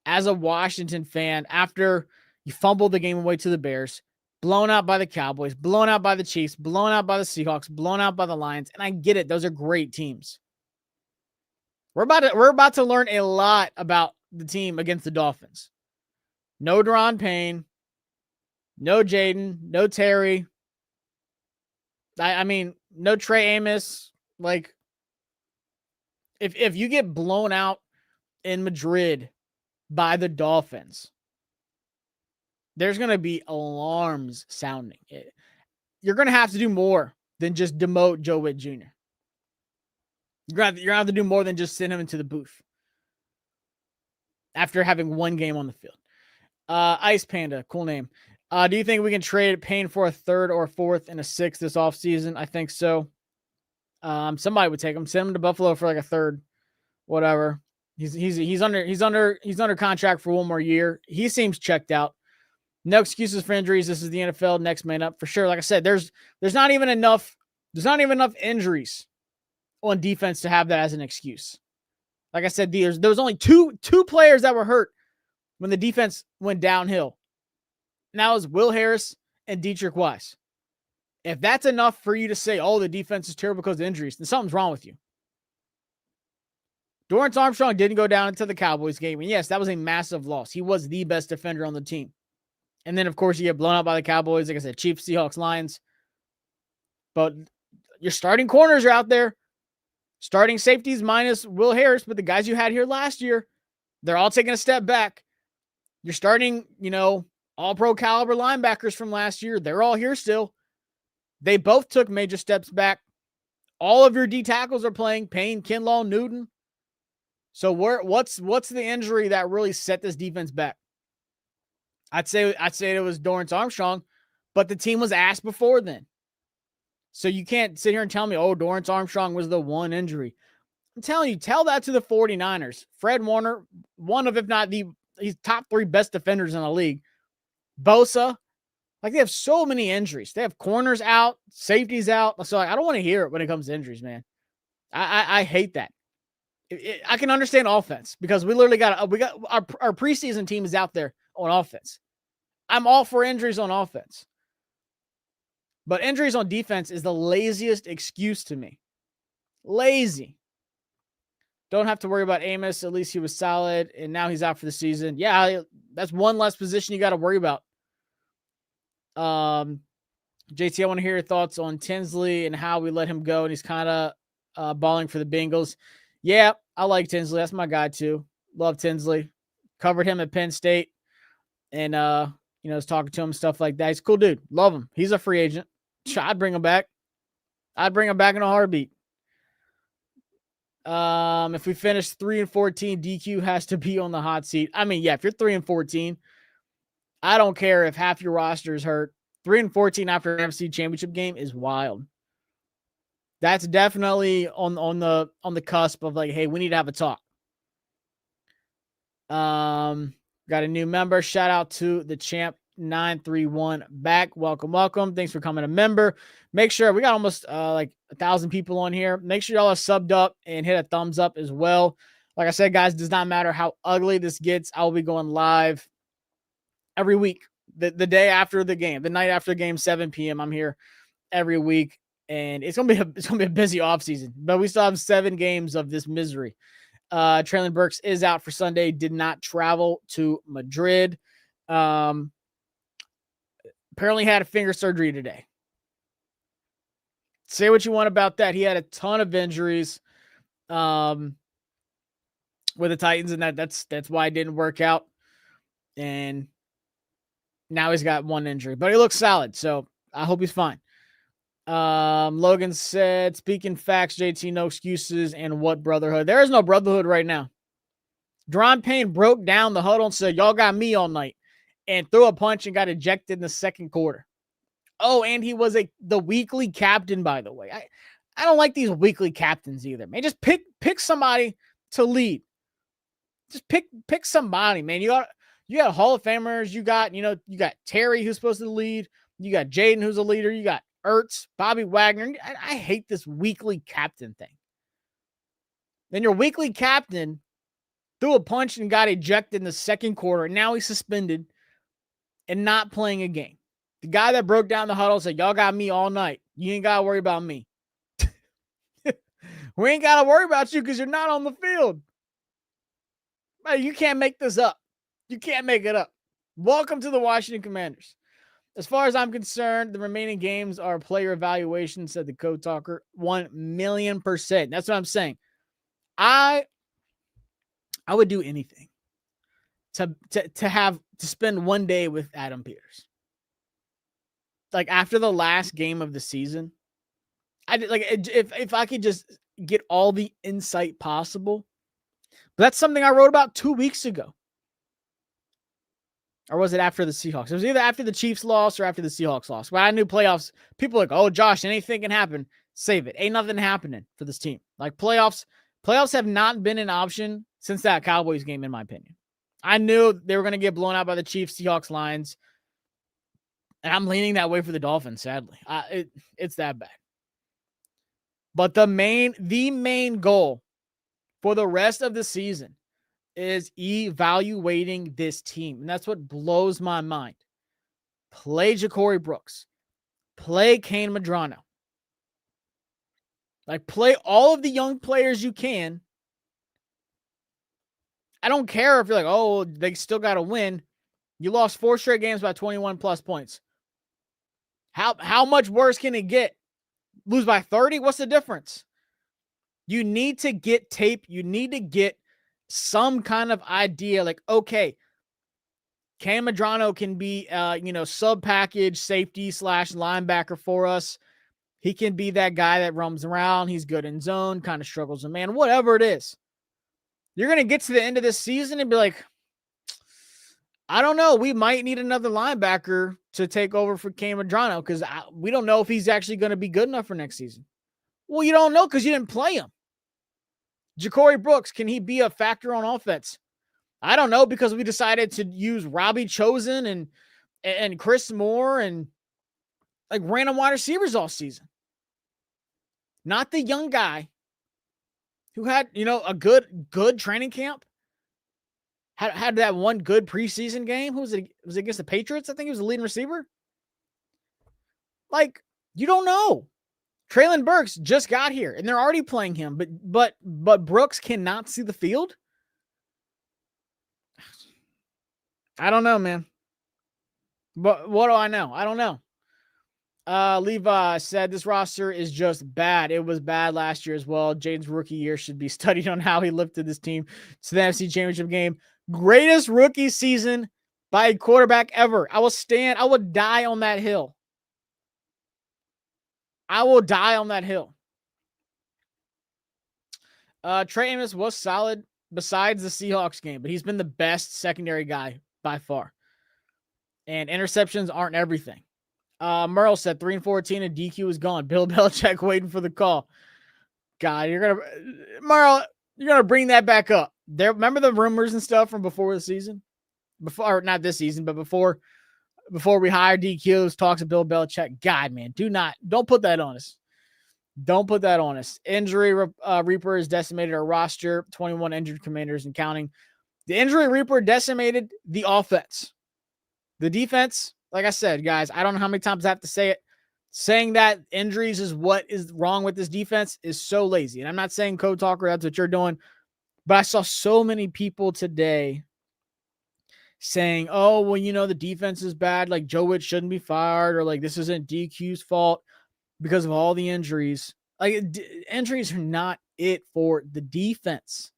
as a Washington fan after you fumbled the game away to the Bears, blown out by the Cowboys, blown out by the Chiefs, blown out by the Seahawks, blown out by the Lions? And I get it. Those are great teams. We're about to learn a lot about the team against the Dolphins. No Deron Payne, no Jayden, no Terry. I mean, no Trey Amos. Like, if you get blown out in Madrid by the Dolphins, there's going to be alarms sounding. you're going to have to do more than just demote Joe Witt Jr. You're going to have to do more than just send him into the booth after having one game on the field. Ice Panda, cool name. Do you think we can trade Payne for a third or fourth and a sixth this offseason? I think so. Somebody would take him, send him to Buffalo for like a third, whatever. He's under contract for one more year. He seems checked out. No excuses for injuries. This is the NFL. Next man up for sure. Like I said, there's not even enough injuries on defense to have that as an excuse. Like I said, there was only two players that were hurt when the defense went downhill. And that was Will Harris and Dietrich Wise. If that's enough for you to say, oh, the defense is terrible because of injuries, then something's wrong with you. Dorrance Armstrong didn't go down into the Cowboys game. And yes, that was a massive loss. He was the best defender on the team. And then, of course, you get blown out by the Cowboys. Like I said, Chiefs, Seahawks, Lions. But your starting corners are out there. Starting safeties minus Will Harris. But the guys you had here last year, they're all taking a step back. You're starting, all-pro caliber linebackers from last year. They're all here still. They both took major steps back. All of your D tackles are playing. Payne, Kinlaw, Newton. So what's the injury that really set this defense back? I'd say it was Dorrance Armstrong, but the team was ass before then. So you can't sit here and tell me, oh, Dorrance Armstrong was the one injury. I'm telling you, tell that to the 49ers. Fred Warner, one of, if not he's top 3 best defenders in the league. Bosa. Like, they have so many injuries. They have corners out, safeties out. So I don't want to hear it when it comes to injuries, man. I hate that. I can understand offense because we literally got our preseason team is out there on offense. I'm all for injuries on offense. But injuries on defense is the laziest excuse to me. Lazy. Don't have to worry about Amos. At least he was solid, and now he's out for the season. Yeah, that's one less position you got to worry about. JT, I want to hear your thoughts on Tinsley and how we let him go, and he's kind of balling for the Bengals. Yeah, I like Tinsley. That's my guy too. Love Tinsley. Covered him at Penn State, and was talking to him, stuff like that. He's a cool dude. Love him. He's a free agent. I'd bring him back. I'd bring him back in a heartbeat. If we finish 3-14, DQ has to be on the hot seat. I mean, yeah, if you're 3-14, I don't care if half your roster is hurt. 3-14 after an NFC Championship game is wild. That's definitely on the cusp of like, hey, we need to have a talk. Got a new member. Shout out to the champ 931 back. Welcome. Thanks for coming a member. Make sure we got almost like 1,000 people on here. Make sure y'all are subbed up and hit a thumbs up as well. Like I said, guys, does not matter how ugly this gets. I will be going live every week. The day after the game, the night after the game, 7 p.m. I'm here every week, and it's gonna be a busy offseason. But we still have 7 games of this misery. Traylon Burks is out for Sunday. Did not travel to Madrid. Apparently had a finger surgery today. Say what you want about that. He had a ton of injuries with the Titans, and that's why it didn't work out. And now he's got one injury, but he looks solid, so I hope he's fine. Logan said, speaking facts, JT, no excuses, and what brotherhood? There is no brotherhood right now. Deron Payne broke down the huddle and said, y'all got me all night, and threw a punch and got ejected in the second quarter. Oh, and he was the weekly captain, by the way. I don't like these weekly captains either, man. Just pick somebody to lead. Just pick somebody, man. You got Hall of Famers. You got Terry, who's supposed to lead. You got Jayden, who's a leader. You got Ertz, Bobby Wagner. I hate this weekly captain thing. Then your weekly captain threw a punch and got ejected in the second quarter. And now he's suspended and not playing a game. The guy that broke down the huddle said, y'all got me all night. You ain't got to worry about me. We ain't got to worry about you because you're not on the field. You can't make this up. You can't make it up. Welcome to the Washington Commanders. As far as I'm concerned, the remaining games are player evaluation, said the code talker. 1,000,000%. That's what I'm saying. I would do anything to spend one day with Adam Peters. like after the last game of the season, I did like if I could just get all the insight possible. But that's something I wrote about 2 weeks ago. Or was it after the Seahawks? It was either after the Chiefs loss or after the Seahawks loss. But I knew playoffs, people were like, oh, Josh, anything can happen. Save it. Ain't nothing happening for this team. Like playoffs have not been an option since that Cowboys game, in my opinion. I knew they were going to get blown out by the Chiefs, Seahawks, Lions. And I'm leaning that way for the Dolphins, sadly. It's that bad. But the main goal for the rest of the season is evaluating this team. And that's what blows my mind. Play Ja'Cory Brooks. Play Kane Medrano. Like, play all of the young players you can. I don't care if you're like, oh, they still got to win. You lost 4 straight games by 21 plus points. How much worse can it get? Lose by 30? What's the difference? You need to get tape. You need to get some kind of idea. Like, okay, Cam Medrano can be, sub package safety / linebacker for us. He can be that guy that roams around. He's good in zone, kind of struggles in man, whatever it is. You're going to get to the end of this season and be like, I don't know. We might need another linebacker to take over for Cam Medrano because we don't know if he's actually going to be good enough for next season. Well, you don't know because you didn't play him. Ja'Cory Brooks, can he be a factor on offense? I don't know because we decided to use Robbie Chosen and Chris Moore and like random wide receivers all season. Not the young guy who had, a good training camp. Had that one good preseason game. Who was it? Was it against the Patriots? I think he was the leading receiver. Like, you don't know. Traylon Burks just got here, and they're already playing him. But Brooks cannot see the field? I don't know, man. But what do I know? I don't know. Levi said this roster is just bad. It was bad last year as well. Jayden's rookie year should be studied on how he lifted this team to the NFC Championship game. Greatest rookie season by a quarterback ever. I will die on that hill. I will die on that hill. Trey Amos was solid besides the Seahawks game, but he's been the best secondary guy by far. And interceptions aren't everything. Merle said 3-14 and DQ is gone. Bill Belichick waiting for the call. God, Merle, you're gonna bring that back up. Remember the rumors and stuff from before the season? Not this season, but before we hired DQ, talks of Bill Belichick. God, man, don't put that on us. Don't put that on us. Injury Reaper has decimated our roster. 21 injured Commanders and counting. The Injury Reaper decimated the offense. The defense, like I said, guys, I don't know how many times I have to say it. Saying that injuries is what is wrong with this defense is so lazy. And I'm not saying code talker, that's what you're doing. But I saw so many people today saying, oh, well, the defense is bad. Like Joe Witt shouldn't be fired, or like this isn't DQ's fault because of all the injuries. Like injuries are not it for the defense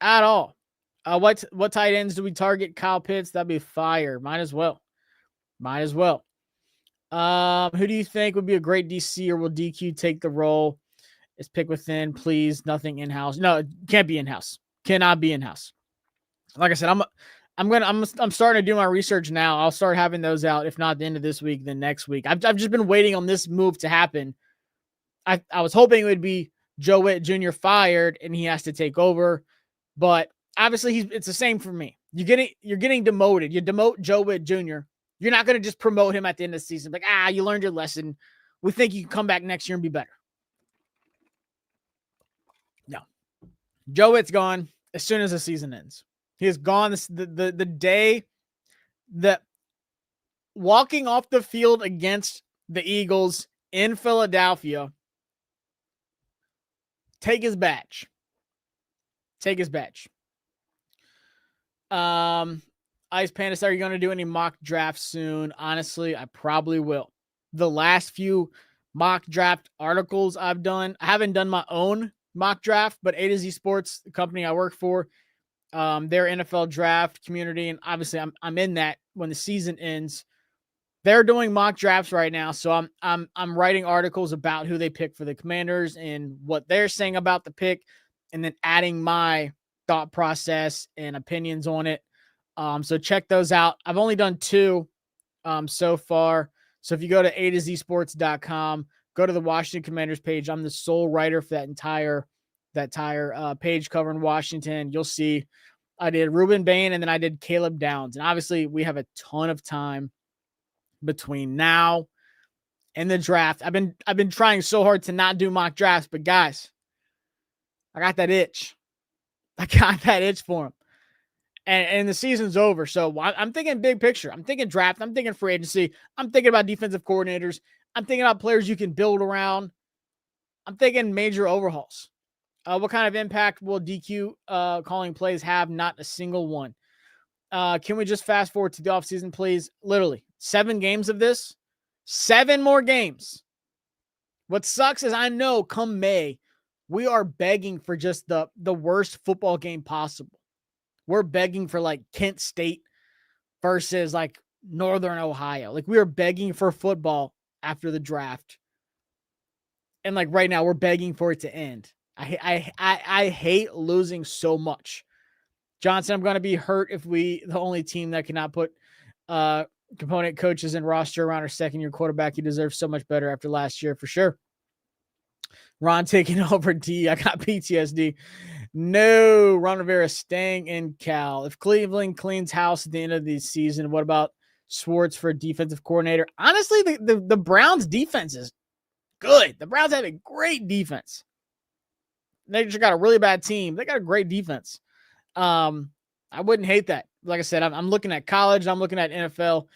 at all. What tight ends do we target? Kyle Pitts. That'd be fire. Might as well. Who do you think would be a great DC, or will DQ take the role? It's pick within, please. Nothing in-house. No, it can't be in-house. Cannot be in-house. Like I said, I'm starting to do my research now. I'll start having those out. If not the end of this week, then next week. I've just been waiting on this move to happen. I was hoping it would be Joe Witt Jr. fired and he has to take over, but obviously it's the same for me. You're getting demoted. You demote Joe Witt Jr. You're not going to just promote him at the end of the season. Like, you learned your lesson. We think you can come back next year and be better. No. Joe Witt's gone as soon as the season ends. He is gone the day that walking off the field against the Eagles in Philadelphia, take his badge. Ice Panda, are you going to do any mock drafts soon? Honestly, I probably will. The last few mock draft articles I've done, I haven't done my own mock draft, but A to Z Sports, the company I work for, their NFL draft community, and obviously I'm in that when the season ends. they're doing mock drafts right now. So I'm writing articles about who they pick for the Commanders and what they're saying about the pick, and then adding my thought process and opinions on it. So check those out. I've only done 2 so far. So if you go to A2ZSports.com, go to the Washington Commanders page. I'm the sole writer for that entire page covering Washington. You'll see I did Ruben Bain and then I did Caleb Downs. And obviously we have a ton of time between now and the draft. I've been trying so hard to not do mock drafts, but guys, I got that itch. I got that itch for him. And the season's over. So I'm thinking big picture. I'm thinking draft. I'm thinking free agency. I'm thinking about defensive coordinators. I'm thinking about players you can build around. I'm thinking major overhauls. What kind of impact will DQ calling plays have? Not a single one. Can we just fast forward to the offseason, please? Literally, 7 games of this. 7 more games. What sucks is I know come May, we are begging for just the worst football game possible. We're begging for like Kent State versus like Northern Ohio. Like we are begging for football after the draft. And like right now we're begging for it to end. I hate losing so much. Johnson, I'm going to be hurt if the only team that cannot put component coaches and roster around our second-year quarterback. He deserves so much better after last year for sure. Ron taking over D. I got PTSD. No, Ron Rivera staying in Cal. If Cleveland cleans house at the end of the season, what about Schwartz for defensive coordinator? Honestly, the Browns defense is good. The Browns have a great defense. They just got a really bad team. They got a great defense. I wouldn't hate that. Like I said, I'm looking at college. I'm looking at NFL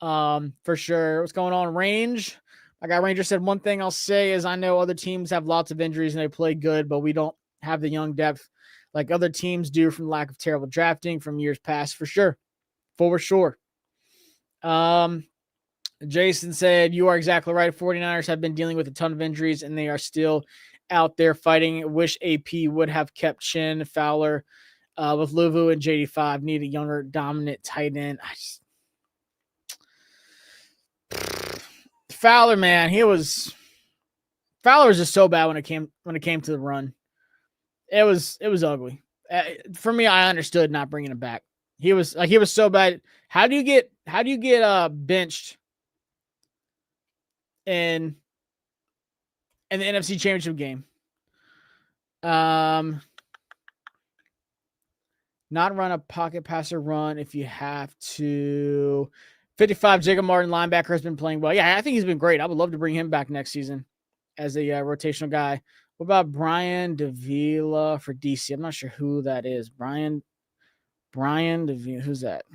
for sure. What's going on? Range. My guy Ranger said, one thing I'll say is I know other teams have lots of injuries and they play good, but we don't have the young depth like other teams do from lack of terrible drafting from years past, for sure. For sure. Jason said, you are exactly right. 49ers have been dealing with a ton of injuries and they are still out there fighting. Wish AP would have kept Chin Fowler with Luvu and JD5. Need a younger, dominant tight end. Fowler, man, Fowler was just so bad when it came to the run. It was ugly. For me, I understood not bringing him back. He was so bad. How do you get benched in the NFC Championship game? Not run a pocket passer run if you have to. 55, Jacob Martin, linebacker, has been playing well. Yeah, I think he's been great. I would love to bring him back next season as a rotational guy. What about Brian Davila for DC? I'm not sure who that is. Brian Davila. Who's that?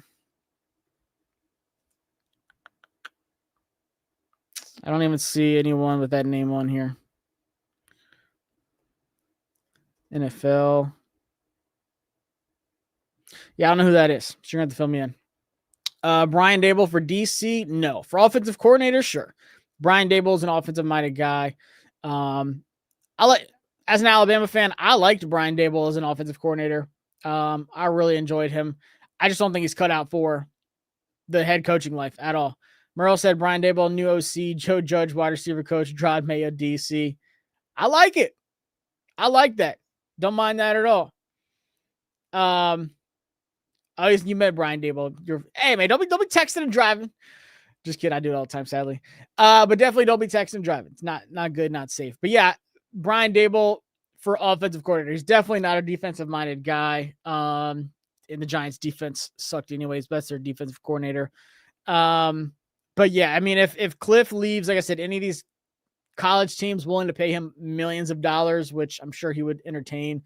I don't even see anyone with that name on here. NFL. Yeah, I don't know who that is. So you're going to have to fill me in. Brian Daboll for DC? No. For offensive coordinator? Sure. Brian Daboll is an offensive-minded guy. As an Alabama fan, I liked Brian Daboll as an offensive coordinator. I really enjoyed him. I just don't think he's cut out for the head coaching life at all. Merle said Brian Daboll, new OC, Joe Judge, wide receiver coach, Rod Mayo, DC. I like it. I like that. Don't mind that at all. Oh, you met Brian Daboll. Hey man, don't be texting and driving. Just kidding. I do it all the time, sadly. But definitely don't be texting and driving. It's not good, not safe. But yeah, Brian Daboll for offensive coordinator. He's definitely not a defensive-minded guy. And the Giants' defense sucked anyways. But that's their defensive coordinator. But yeah, I mean, if Cliff leaves, like I said, any of these college teams willing to pay him millions of dollars, which I'm sure he would entertain,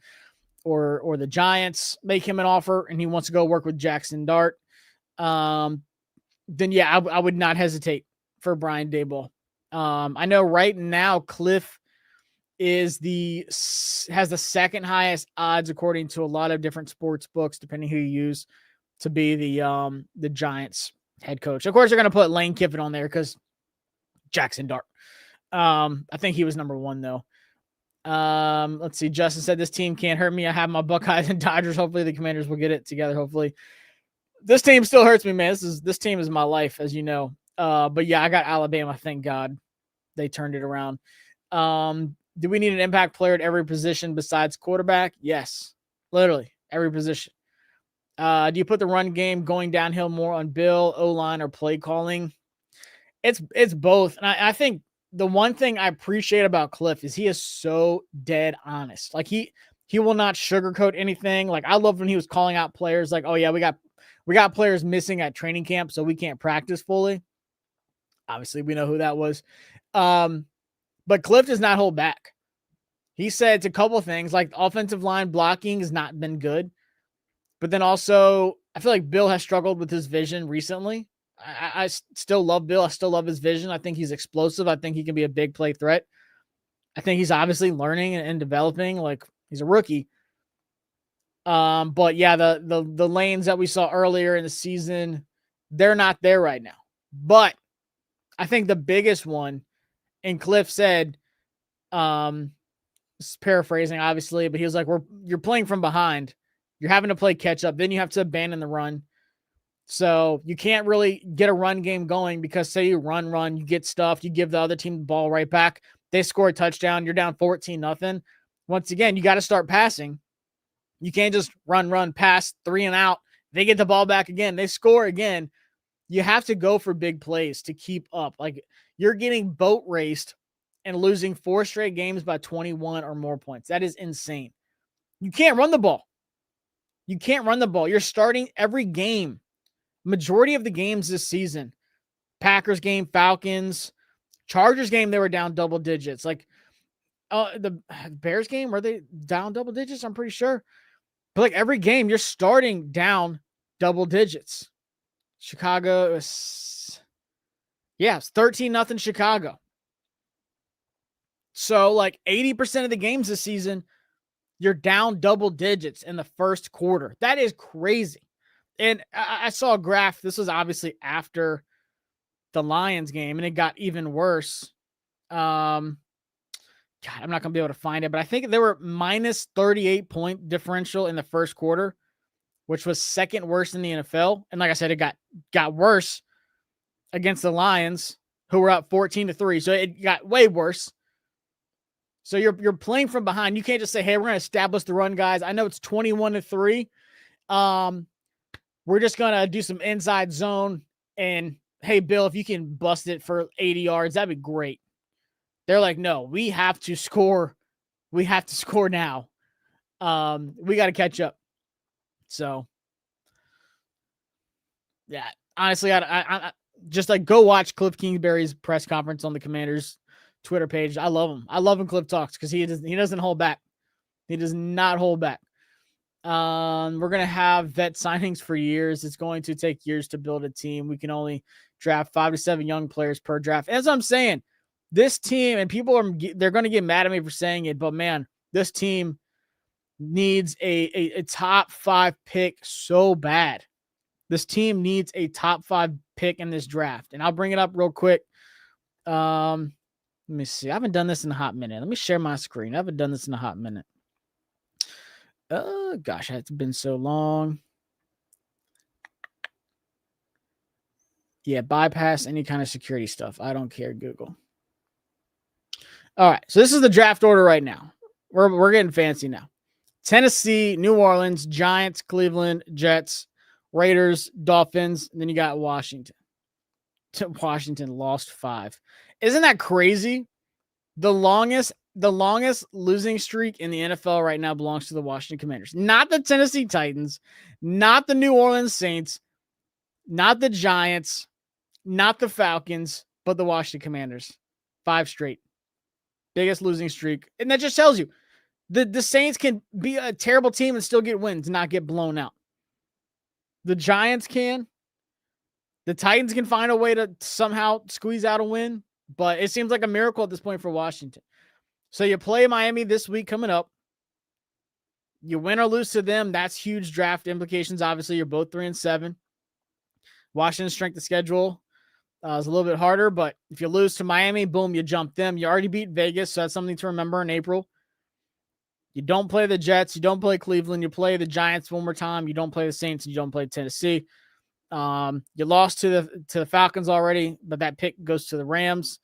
or the Giants make him an offer and he wants to go work with Jackson Dart, then yeah, I would not hesitate for Brian Daboll. I know right now Cliff has the second highest odds according to a lot of different sports books, depending who you use, to be the Giants head coach. Of course, they're going to put Lane Kiffin on there because Jackson Dart. I think he was number 1 though. Let's see. Justin said this team can't hurt me. I have my Buckeyes and Dodgers. Hopefully the Commanders will get it together. Hopefully this team still hurts me, man. This team is my life, as you know. But yeah, I got Alabama. Thank God they turned it around. Do we need an impact player at every position besides quarterback? Yes, literally every position. Do you put the run game going downhill more on Bill, O-line, or play calling? It's both. And I think the one thing I appreciate about Cliff is he is so dead honest. Like he will not sugarcoat anything. Like I love when he was calling out players like, oh yeah, we got players missing at training camp, so we can't practice fully. Obviously, we know who that was. But Cliff does not hold back. He said it's a couple of things, like offensive line blocking has not been good. But then also, I feel like Bill has struggled with his vision recently. I still love Bill. I still love his vision. I think he's explosive. I think he can be a big play threat. I think he's obviously learning and developing. Like he's a rookie. But yeah, the lanes that we saw earlier in the season, they're not there right now. But I think the biggest one, and Cliff said, paraphrasing obviously, but he was like, you're playing from behind. You're having to play catch up. Then you have to abandon the run. So you can't really get a run game going because say you run, you get stuffed, you give the other team the ball right back. They score a touchdown. You're down 14-0. Once again, you got to start passing. You can't just run, pass 3 and out. They get the ball back again. They score again. You have to go for big plays to keep up. Like you're getting boat raced and losing 4 straight games by 21 or more points. That is insane. You can't run the ball. You're starting every game. Majority of the games this season, Packers game, Falcons, Chargers game, they were down double digits. Like the Bears game, were they down double digits? I'm pretty sure. But like every game, you're starting down double digits. Chicago, it's 13-0 Chicago. So like 80% of the games this season, you're down double digits in the first quarter. That is crazy. And I saw a graph. This was obviously after the Lions game, and it got even worse. God, I'm not going to be able to find it, but I think they were minus 38 point differential in the first quarter, which was second worst in the NFL. And like I said, it got worse against the Lions, who were up 14-3. So it got way worse. So you're playing from behind. You can't just say, hey, we're going to establish the run, guys. I know it's 21-3. We're just going to do some inside zone. And, hey, Bill, if you can bust it for 80 yards, that'd be great. They're like, no, we have to score. We have to score now. We got to catch up. So, yeah, honestly, I just like go watch Cliff Kingsbury's press conference on the Commanders Twitter page. I love him. I love when Cliff talks because he doesn't hold back. He does not hold back. We're going to have vet signings for years. It's going to take years to build a team. We can only draft 5 to 7 young players per draft. As I'm saying, this team, and they're going to get mad at me for saying it, but man, this team needs a top 5 pick so bad. This team needs a top 5 pick in this draft. And I'll bring it up real quick. Let me see. I haven't done this in a hot minute. Let me share my screen. I haven't done this in a hot minute. Gosh, it's been so long. Yeah, bypass any kind of security stuff. I don't care, Google. All right, so this is the draft order right now. We're getting fancy now. Tennessee, New Orleans, Giants, Cleveland, Jets, Raiders, Dolphins, and then you got Washington. Washington lost 5. Isn't that crazy? The longest losing streak in the NFL right now belongs to the Washington Commanders. Not the Tennessee Titans, not the New Orleans Saints, not the Giants, not the Falcons, but the Washington Commanders. 5 straight. Biggest losing streak. And that just tells you the Saints can be a terrible team and still get wins, not get blown out. The Giants can. The Titans can find a way to somehow squeeze out a win, but it seems like a miracle at this point for Washington. So you play Miami this week coming up. You win or lose to them. That's huge draft implications. Obviously, you're both 3-7. Washington's strength of schedule is a little bit harder, but if you lose to Miami, boom, you jump them. You already beat Vegas, so that's something to remember in April. You don't play the Jets. You don't play Cleveland. You play the Giants one more time. You don't play the Saints, and you don't play Tennessee. You lost to the Falcons already, but that pick goes to the Rams.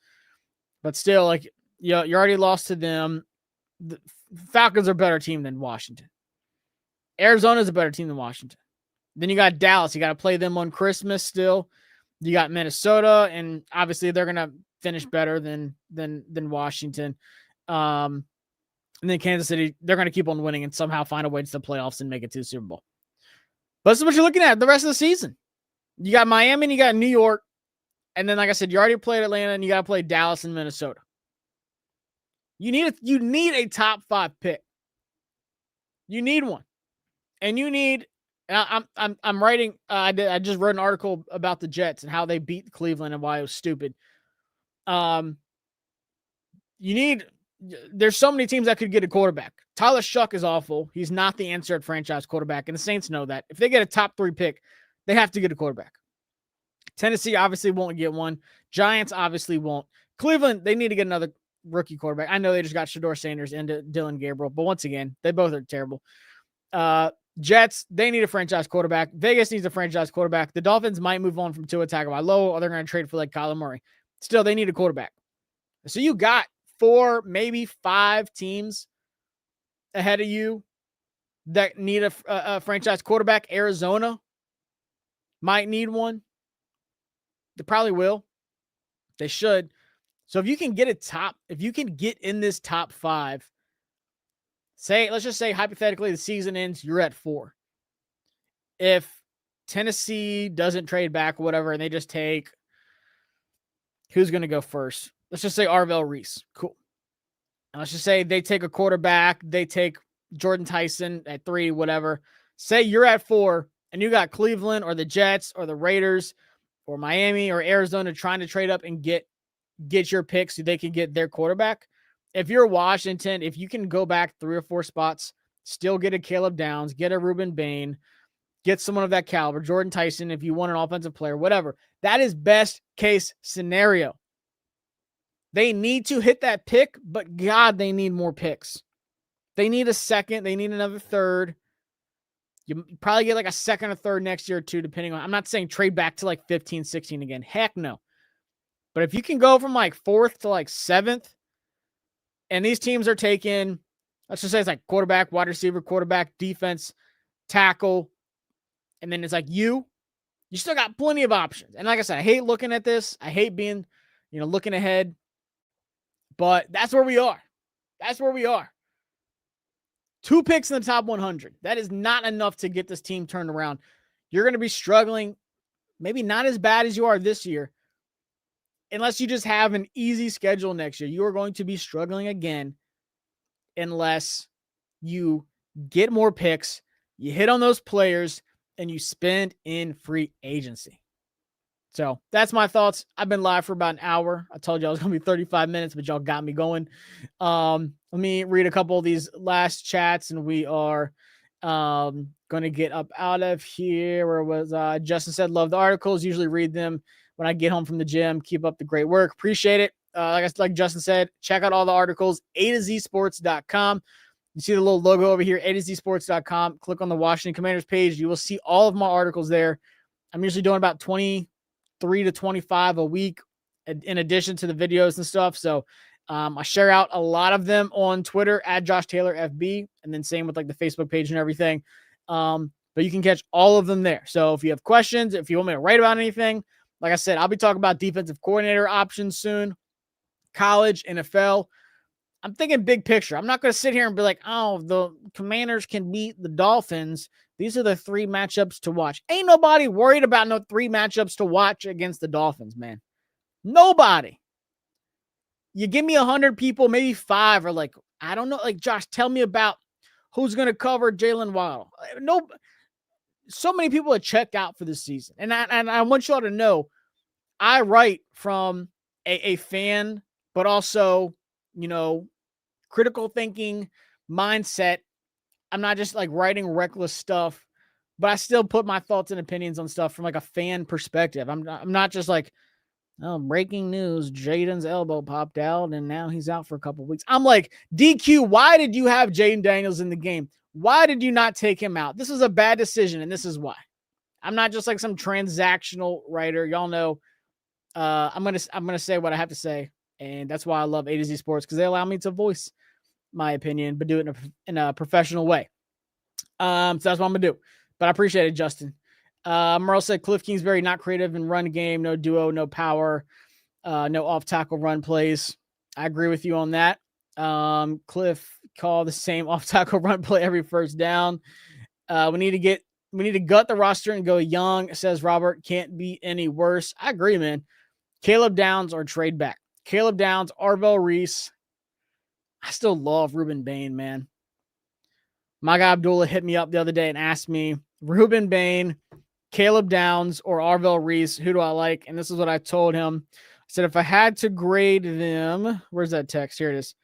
But still, like, you already lost to them. The Falcons are a better team than Washington. Arizona's a better team than Washington. Then you got Dallas. You got to play them on Christmas still. You got Minnesota, and obviously they're gonna finish better than Washington. And then Kansas City, they're gonna keep on winning and somehow find a way to the playoffs and make it to the Super Bowl. But this is what you're looking at the rest of the season. You got Miami and you got New York, and then like I said, you already played Atlanta and you got to play Dallas and Minnesota. You need a top 5 pick. You need one, and you need. I'm writing. I just wrote an article about the Jets and how they beat Cleveland and why it was stupid. There's so many teams that could get a quarterback. Tyler Shuck is awful. He's not the answer at franchise quarterback, and the Saints know that. If they get a top 3 pick, they have to get a quarterback. Tennessee obviously won't get one. Giants obviously won't. Cleveland, they need to get another rookie quarterback. I know they just got Shador Sanders and Dylan Gabriel, but once again, they both are terrible. Jets, they need a franchise quarterback. Vegas needs a franchise quarterback. The Dolphins might move on from Tua Tagovailoa, or they're going to trade for like Kyler Murray. Still, they need a quarterback. So you got 4, maybe 5 teams ahead of you that need a franchise quarterback. Arizona might need one. They probably will. They should. So if you can get in this top 5, let's just say hypothetically the season ends, you're at 4. If Tennessee doesn't trade back or whatever, and they just take, who's going to go first? Let's just say Arvell Reese. Cool. And let's just say they take a quarterback. They take Jordan Tyson at 3, whatever. Say you're at 4 and you got Cleveland or the Jets or the Raiders or Miami or Arizona trying to trade up and get your picks so they can get their quarterback. If you're Washington, if you can go back 3 or 4 spots, still get a Caleb Downs, get a Reuben Bain, get someone of that caliber, Jordan Tyson, if you want an offensive player, whatever. That is best case scenario. They need to hit that pick, but God, they need more picks. They need a second. They need another third. You probably get like a second or third next year or 2, depending on, I'm not saying trade back to like 15, 16 again. Heck no. But if you can go from like 4th to like 7th, and these teams are taking, let's just say it's like quarterback, wide receiver, quarterback, defense, tackle, and then it's like you still got plenty of options. And like I said, I hate looking at this. I hate being, looking ahead. But that's where we are. That's where we are. 2 picks in the top 100. That is not enough to get this team turned around. You're going to be struggling, maybe not as bad as you are this year, unless you just have an easy schedule next year. You are going to be struggling again unless you get more picks, you hit on those players, and you spend in free agency. So that's my thoughts. I've been live for about an hour. I told you I was going to be 35 minutes, but y'all got me going. Let me read a couple of these last chats, and we are going to get up out of here. Where was Justin said, love the articles. Usually read them when I get home from the gym. Keep up the great work. Appreciate it. Like Justin said, check out all the articles, A2Zsports.com. You see the little logo over here, A2Zsports.com. Click on the Washington Commanders page. You will see all of my articles there. I'm usually doing about 23 to 25 a week in addition to the videos and stuff. So I share out a lot of them on Twitter at Josh Taylor FB, and then same with like the Facebook page and everything. But you can catch all of them there. So if you have questions, if you want me to write about anything, like I said, I'll be talking about defensive coordinator options soon, college, NFL. I'm thinking big picture. I'm not going to sit here and be like, oh, the Commanders can beat the Dolphins. These are the 3 matchups to watch. Ain't nobody worried about no 3 matchups to watch against the Dolphins, man. Nobody. You give me 100 people, maybe 5 are like, I don't know. Like, Josh, tell me about who's going to cover Jalen Waddle. No, so many people are checked out for this season. And I want y'all to know, I write from a fan, but also, critical thinking mindset. I'm not just like writing reckless stuff, but I still put my thoughts and opinions on stuff from like a fan perspective. I'm not just like, oh, breaking news, Jayden's elbow popped out and now he's out for a couple of weeks. I'm like, DQ, why did you have Jayden Daniels in the game? Why did you not take him out? This is a bad decision, and this is why. I'm not just like some transactional writer. Y'all know I'm gonna say what I have to say, and that's why I love A to Z Sports, because they allow me to voice my opinion, but do it in a professional way. So that's what I'm gonna do. But I appreciate it, Justin. Merle said Cliff Kingsbury not creative in run game, no duo, no power, no off tackle run plays. I agree with you on that. Cliff called the same off tackle run play every first down. We need to gut the roster and go young, says Robert. Can't be any worse. I agree, man. Caleb Downs or trade back. Caleb Downs, Arvell Reese. I still love Ruben Bain, man. My guy Abdullah hit me up the other day and asked me, Ruben Bain, Caleb Downs, or Arvell Reese, who do I like? And this is what I told him. I said, if I had to grade them, where's that text? Here it is.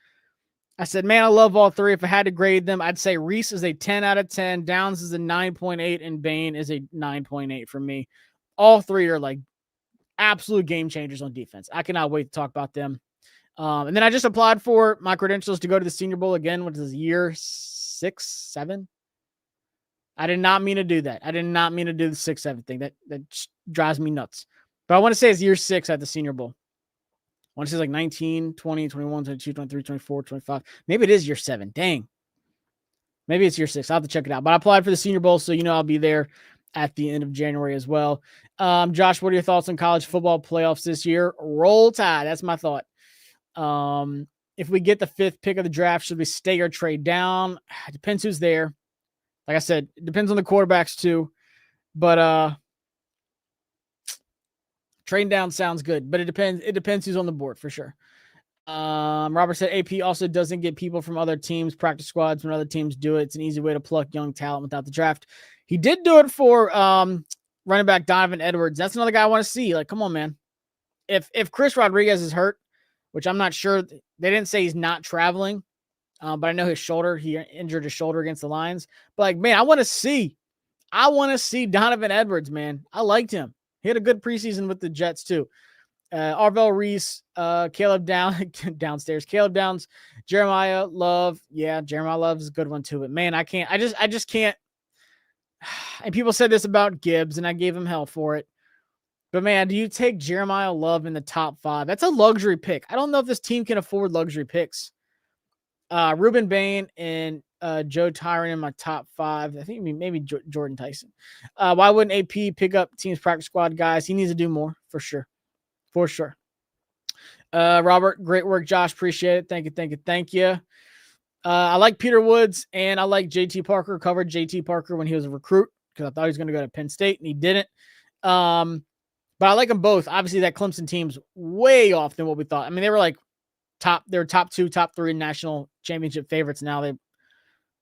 I said, man, I love all three. If I had to grade them, I'd say Reese is a 10 out of 10, Downs is a 9.8, and Bain is a 9.8 for me. All three are like absolute game changers on defense. I cannot wait to talk about them. And then I just applied for my credentials to go to the Senior Bowl again, which is year 6, 7. I did not mean to do that. I did not mean to do the 6, 7 thing. That drives me nuts. But I want to say it's year 6 at the Senior Bowl. I want to say it's like 19, 20, 21, 22, 23, 24, 25. Maybe it is year 7. Dang. Maybe it's year 6. I'll have to check it out. But I applied for the Senior Bowl, so I'll be there at the end of January as well. Josh, what are your thoughts on college football playoffs this year? Roll Tide. That's my thought. If we get the 5th pick of the draft, should we stay or trade down? It depends who's there. Like I said, it depends on the quarterbacks too. But trading down sounds good, but it depends. It depends who's on the board for sure. Robert said AP also doesn't get people from other teams, practice squads when other teams do it. It's an easy way to pluck young talent without the draft. He did do it for running back Donovan Edwards. That's another guy I want to see. Like, come on, man. If Chris Rodriguez is hurt, which I'm not sure, they didn't say he's not traveling, but I know his shoulder, he injured his shoulder against the Lions. But like, man, I want to see Donovan Edwards, man. I liked him. He had a good preseason with the Jets too. Arvell Reese, Caleb downstairs, Caleb Downs, Jeremiah Love. Yeah, Jeremiah Love is a good one too. But man, I just can't. And people said this about Gibbs, and I gave him hell for it. But man, do you take Jeremiah Love in the top 5? That's a luxury pick. I don't know if this team can afford luxury picks. Ruben Bain and Joe Tyron in my top 5. I think maybe Jordan Tyson. Why wouldn't AP pick up team's practice squad guys? He needs to do more for sure. For sure. Robert, great work, Josh. Appreciate it. Thank you. I like Peter Woods and I like JT Parker. Covered JT Parker when he was a recruit because I thought he was going to go to Penn State and he didn't. But I like them both. Obviously, that Clemson team's way off than what we thought. I mean, they were like top 2, top 3 national championship favorites. Now they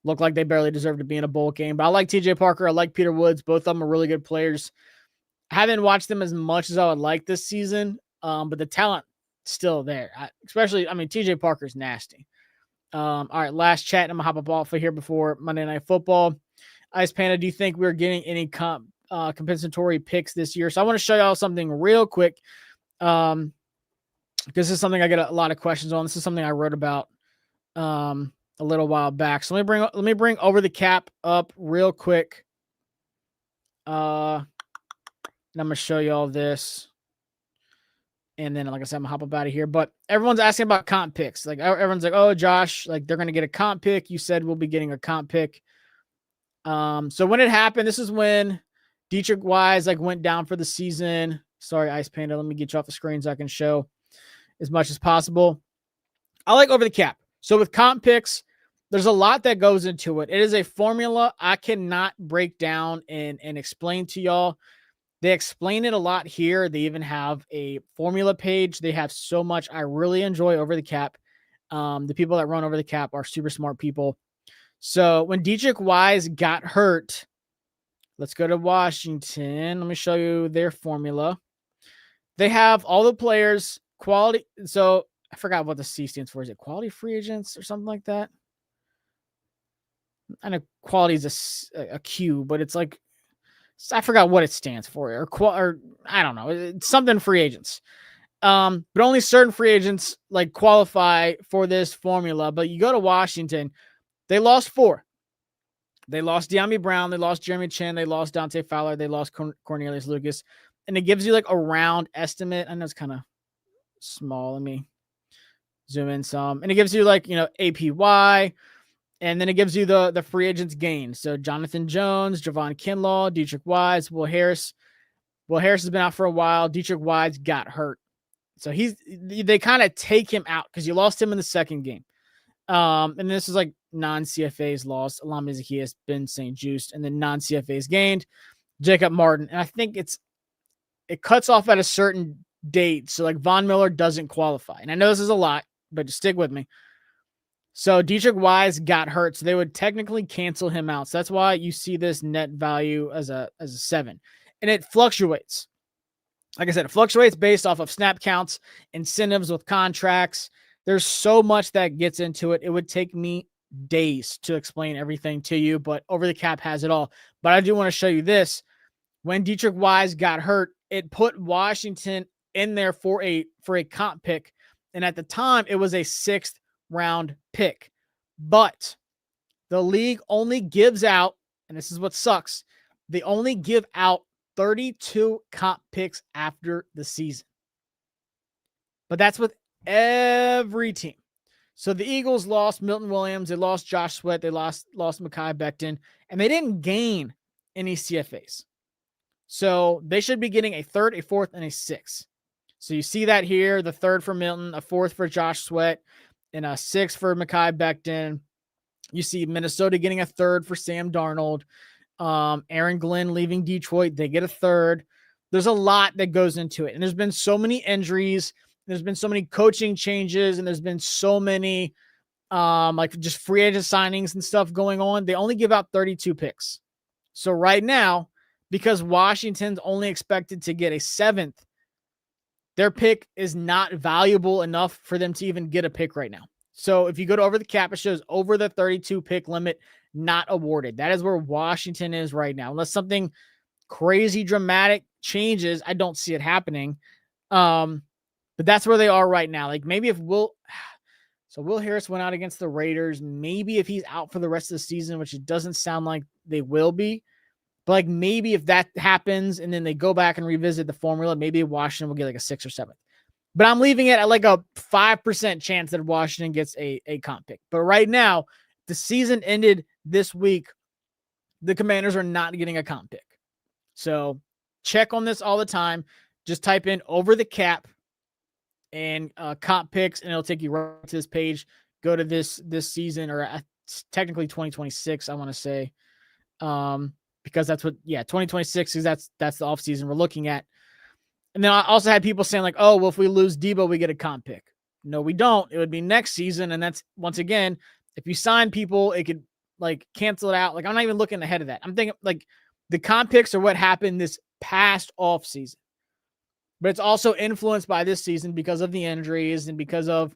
look like they barely deserve to be in a bowl game. But I like TJ Parker. I like Peter Woods. Both of them are really good players. I haven't watched them as much as I would like this season, but the talent still there. TJ Parker's nasty. All right, last chat. I'm going to hop up off of here before Monday Night Football. Ice Panda, do you think we're getting any compensatory picks this year? So I want to show y'all something real quick. Because this is something I get a lot of questions on. This is something I wrote about a little while back. So let me bring Over the Cap up real quick. And I'm going to show y'all this. And then, like I said, I'm going to hop up out of here. But everyone's asking about comp picks. Like, everyone's like, oh, Josh, like, they're going to get a comp pick. You said we'll be getting a comp pick. So when it happened, this is when Dietrich Wise, went down for the season. Sorry, Ice Panda. Let me get you off the screen so I can show as much as possible. I like Over the Cap. So with comp picks, there's a lot that goes into it. It is a formula I cannot break down and explain to y'all. They explain it a lot here. They even have a formula page. They have so much. I really enjoy Over the Cap. The people that run Over the Cap are super smart people. So when Dietrich Wise got hurt, let's go to Washington. Let me show you their formula. They have all the players, quality. So I forgot what the C stands for. Is it quality free agents or something like that? I know quality is a Q, but it's like, I forgot what it stands for, or I don't know. It's something free agents. But only certain free agents qualify for this formula. But you go to Washington, they lost 4. They lost De'Ami Brown. They lost Jeremy Chin. They lost Dante Fowler. They lost Cornelius Lucas. And it gives you like a round estimate. I know it's kind of small. Let me zoom in some. And it gives you like, APY. And then it gives you the free agents gain. So Jonathan Jones, Javon Kinlaw, Dietrich Wise, Will Harris. Will Harris has been out for a while. Dietrich Wise got hurt. So they kind of take him out because you lost him in the second game. And this is like non-CFAs lost. Alami Zacchaeus, Ben St. Juste, and then non-CFAs gained. Jacob Martin. And I think it cuts off at a certain date. So like Von Miller doesn't qualify. And I know this is a lot, but just stick with me. So Dietrich Wise got hurt. So they would technically cancel him out. So that's why you see this net value as a 7. And it fluctuates. Like I said, it fluctuates based off of snap counts, incentives with contracts. There's so much that gets into it. It would take me days to explain everything to you, but Over the Cap has it all. But I do want to show you this. When Dietrich Wise got hurt, it put Washington in there for a comp pick. And at the time, it was a 6th round pick. But the league only gives out, and this is what sucks, they only give out 32 comp picks after the season. But that's with every team. So the Eagles lost Milton Williams, they lost Josh Sweat, they lost Mekhi Becton, and they didn't gain any CFAs. So they should be getting a 3rd, a 4th, and a 6th. So you see that here, the 3rd for Milton, a 4th for Josh Sweat, and a 6th for Mekhi Becton. You see Minnesota getting a 3rd for Sam Darnold. Aaron Glenn leaving Detroit, they get a 3rd. There's a lot that goes into it. And there's been so many injuries. There's been so many coaching changes, and there's been so many like just free agent signings and stuff going on. They only give out 32 picks. So right now, because Washington's only expected to get a 7th, their pick is not valuable enough for them to even get a pick right now. So if you go to Over the Cap, it shows over the 32 pick limit, not awarded. That is where Washington is right now. Unless something crazy dramatic changes, I don't see it happening. But that's where they are right now. Like maybe if Will Harris went out against the Raiders, maybe if he's out for the rest of the season, which it doesn't sound like they will be, but like maybe if that happens and then they go back and revisit the formula, maybe Washington will get like a 6th or 7th. But I'm leaving it at like a 5% chance that Washington gets a comp pick. But right now, the season ended this week. The Commanders are not getting a comp pick. So check on this all the time. Just type in Over the Cap and comp picks, and it'll take you right to this page. Go to this season, or technically 2026, I want to say. Because that's what, 2026 is that's the offseason we're looking at. And then I also had people saying like, oh, well, if we lose Debo, we get a comp pick. No, we don't. It would be next season. And that's, once again, if you sign people, it could like cancel it out. Like I'm not even looking ahead of that. I'm thinking like the comp picks are what happened this past off season. But it's also influenced by this season because of the injuries and because of,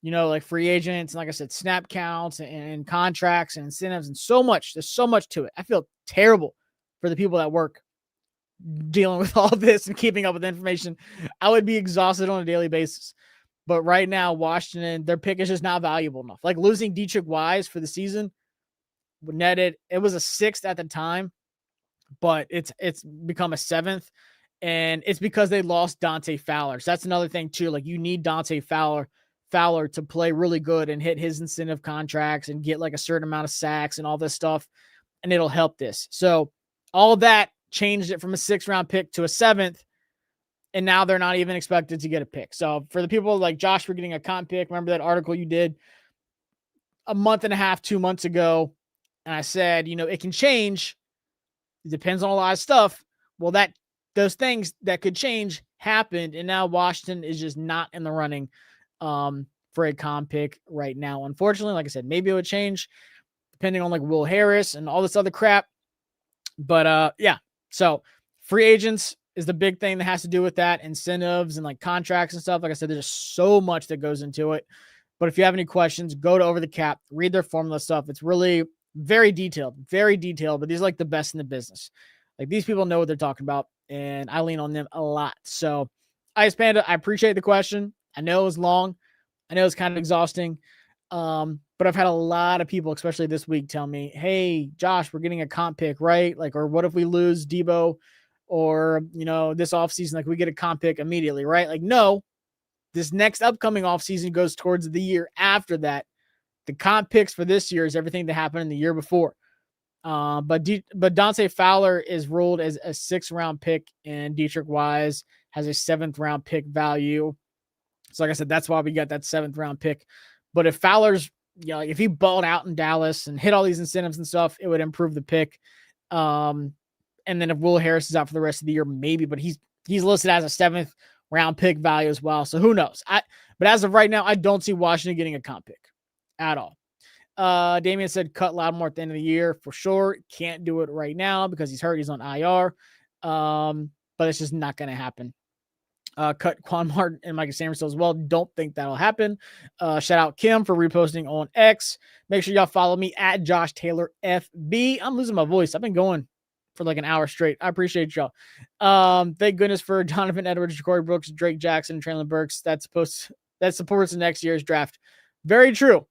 like free agents. And like I said, snap counts and contracts and incentives and so much. There's so much to it. I feel terrible for the people that work dealing with all this and keeping up with information. I would be exhausted on a daily basis. But right now, Washington, their pick is just not valuable enough. Like losing Dietrich Wise for the season netted, it was a 6th at the time, but it's become a 7th. And it's because they lost Dante Fowler. So that's another thing too. Like you need Dante Fowler to play really good and hit his incentive contracts and get like a certain amount of sacks and all this stuff. And it'll help this. So all that changed it from a 6th round pick to a 7th. And now they're not even expected to get a pick. So for the people like Josh, we're getting a comp pick. Remember that article you did a month and a half, 2 months ago. And I said, it can change. It depends on a lot of stuff. Well, those things that could change happened. And now Washington is just not in the running for a comp pick right now. Unfortunately, like I said, maybe it would change depending on like Will Harris and all this other crap. But so free agents is the big thing that has to do with that, incentives and like contracts and stuff. Like I said, there's so much that goes into it. But if you have any questions, go to Over the Cap, read their formula stuff. It's really very detailed, but these are like the best in the business. Like these people know what they're talking about, and I lean on them a lot. So Panda, I appreciate the question. I know it was long. I know it's kind of exhausting. But I've had a lot of people, especially this week, tell me, hey, Josh, we're getting a comp pick, right? Like, or what if we lose Debo or, this offseason, like we get a comp pick immediately, right? Like, no, this next upcoming offseason goes towards the year after that. The comp picks for this year is everything that happened in the year before. But Dante Fowler is ruled as a 6th-round pick, and Dietrich Wise has a 7th-round pick value. So like I said, that's why we got that 7th-round pick. But if Fowler's, if he balled out in Dallas and hit all these incentives and stuff, it would improve the pick. And then if Will Harris is out for the rest of the year, maybe, but he's listed as a 7th-round pick value as well. So who knows? But as of right now, I don't see Washington getting a comp pick at all. Damian said cut Lattimore at the end of the year for sure. Can't do it right now because he's hurt. He's on IR. But it's just not going to happen. Cut Quan Martin and Micah Samerson as well. Don't think that'll happen. Shout out Kim for reposting on X. Make sure y'all follow me at Josh Taylor FB. I'm losing my voice. I've been going for like an hour straight. I appreciate y'all. Thank goodness for Donovan Edwards, Ja'Cory Brooks, Drake Jackson, and Traylon Burks. That supports the next year's draft. Very true.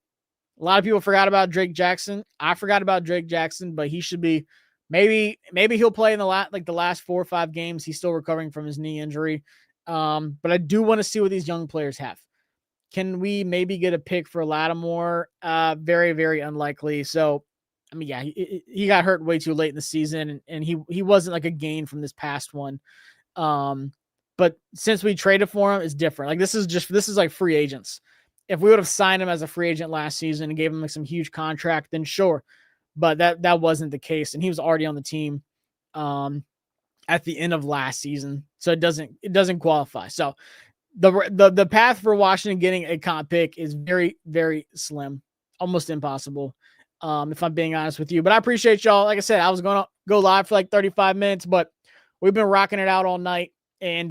A lot of people forgot about Drake Jackson. I forgot about Drake Jackson, but he should be maybe he'll play in the last 4 or 5 games. He's still recovering from his knee injury. But I do want to see what these young players have. Can we maybe get a pick for Lattimore? Very, very unlikely. So, I mean, yeah, he got hurt way too late in the season, and he wasn't like a gain from this past one. But since we traded for him, it's different. Like this is like free agents. If we would have signed him as a free agent last season and gave him like some huge contract, then sure. But that wasn't the case, and he was already on the team at the end of last season, so it doesn't qualify. So the path for Washington getting a comp pick is very, very slim, almost impossible. If I'm being honest with you, but I appreciate y'all. Like I said, I was going to go live for like 35 minutes, but we've been rocking it out all night and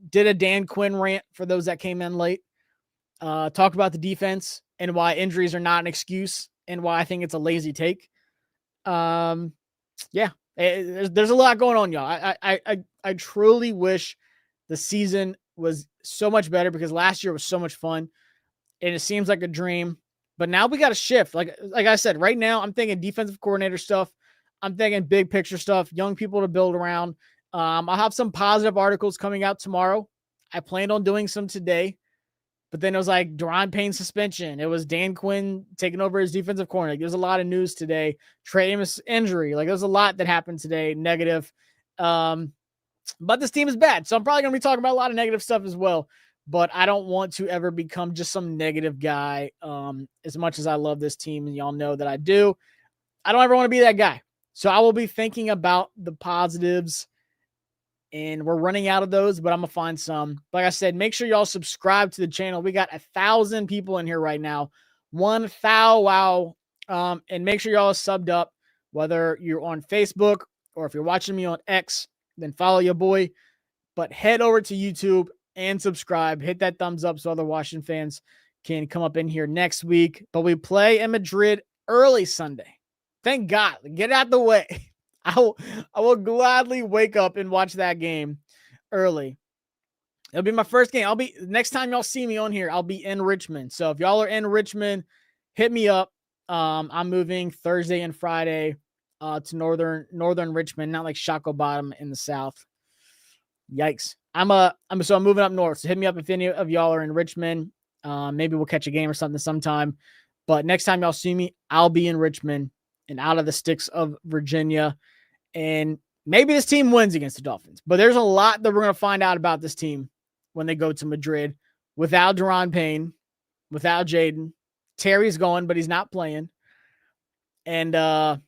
did a Dan Quinn rant for those that came in late. Talked about the defense and why injuries are not an excuse and why I think it's a lazy take. Yeah, there's a lot going on, y'all. I truly wish the season was so much better because last year was so much fun and it seems like a dream. But now we got to shift. Like I said, right now I'm thinking defensive coordinator stuff. I'm thinking big picture stuff, young people to build around. I'll have some positive articles coming out tomorrow. I planned on doing some today, but then it was like Daron Payne suspension. It was Dan Quinn taking over as defensive coordinator. There's a lot of news today. Trey Amos injury. Like there's a lot that happened today. Negative. But this team is bad. So I'm probably going to be talking about a lot of negative stuff as well. But I don't want to ever become just some negative guy. As much as I love this team, and y'all know that I do, I don't ever want to be that guy. So I will be thinking about the positives, and we're running out of those, but I'm going to find some. Like I said, make sure y'all subscribe to the channel. We got 1,000 people in here right now. 1,000, wow. And make sure y'all are subbed up, whether you're on Facebook or if you're watching me on X, then follow your boy. But head over to YouTube and subscribe. Hit that thumbs up so other Washington fans can come up in here next week. But we play in Madrid early Sunday. Thank God. Get out the way. I will gladly wake up and watch that game early. It'll be my first game. Next time y'all see me on here, I'll be in Richmond. So if y'all are in Richmond, hit me up. I'm moving Thursday and Friday to northern Richmond, not like Shockoe Bottom in the south. Yikes. I'm moving up north. So hit me up if any of y'all are in Richmond. Maybe we'll catch a game or something sometime. But next time y'all see me, I'll be in Richmond and out of the sticks of Virginia. And maybe this team wins against the Dolphins. But there's a lot that we're going to find out about this team when they go to Madrid without Daron Payne, without Jayden. Terry's going, but he's not playing. And I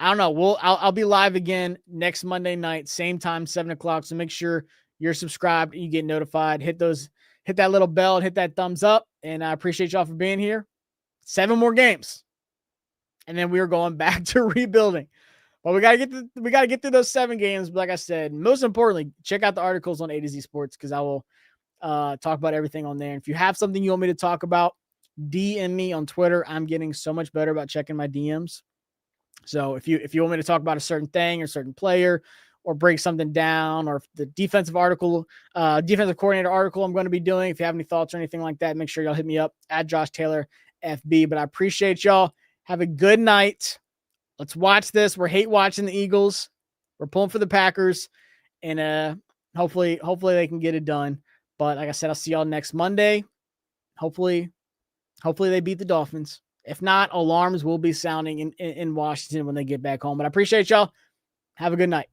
don't know. I'll be live again next Monday night, same time, 7:00. So make sure you're subscribed and you get notified. Hit that little bell and hit that thumbs up. And I appreciate y'all for being here. 7 more games. And then we're going back to rebuilding. Well, we gotta get through those 7 games. But like I said, most importantly, check out the articles on A to Z Sports because I will talk about everything on there. And if you have something you want me to talk about, DM me on Twitter. I'm getting so much better about checking my DMs. So if you want me to talk about a certain thing or certain player or break something down, or the defensive coordinator article I'm going to be doing, if you have any thoughts or anything like that, make sure y'all hit me up at Josh Taylor FB. But I appreciate y'all. Have a good night. Let's watch this. We're hate watching the Eagles. We're pulling for the Packers. And hopefully they can get it done. But like I said, I'll see y'all next Monday. Hopefully they beat the Dolphins. If not, alarms will be sounding in Washington when they get back home. But I appreciate y'all. Have a good night.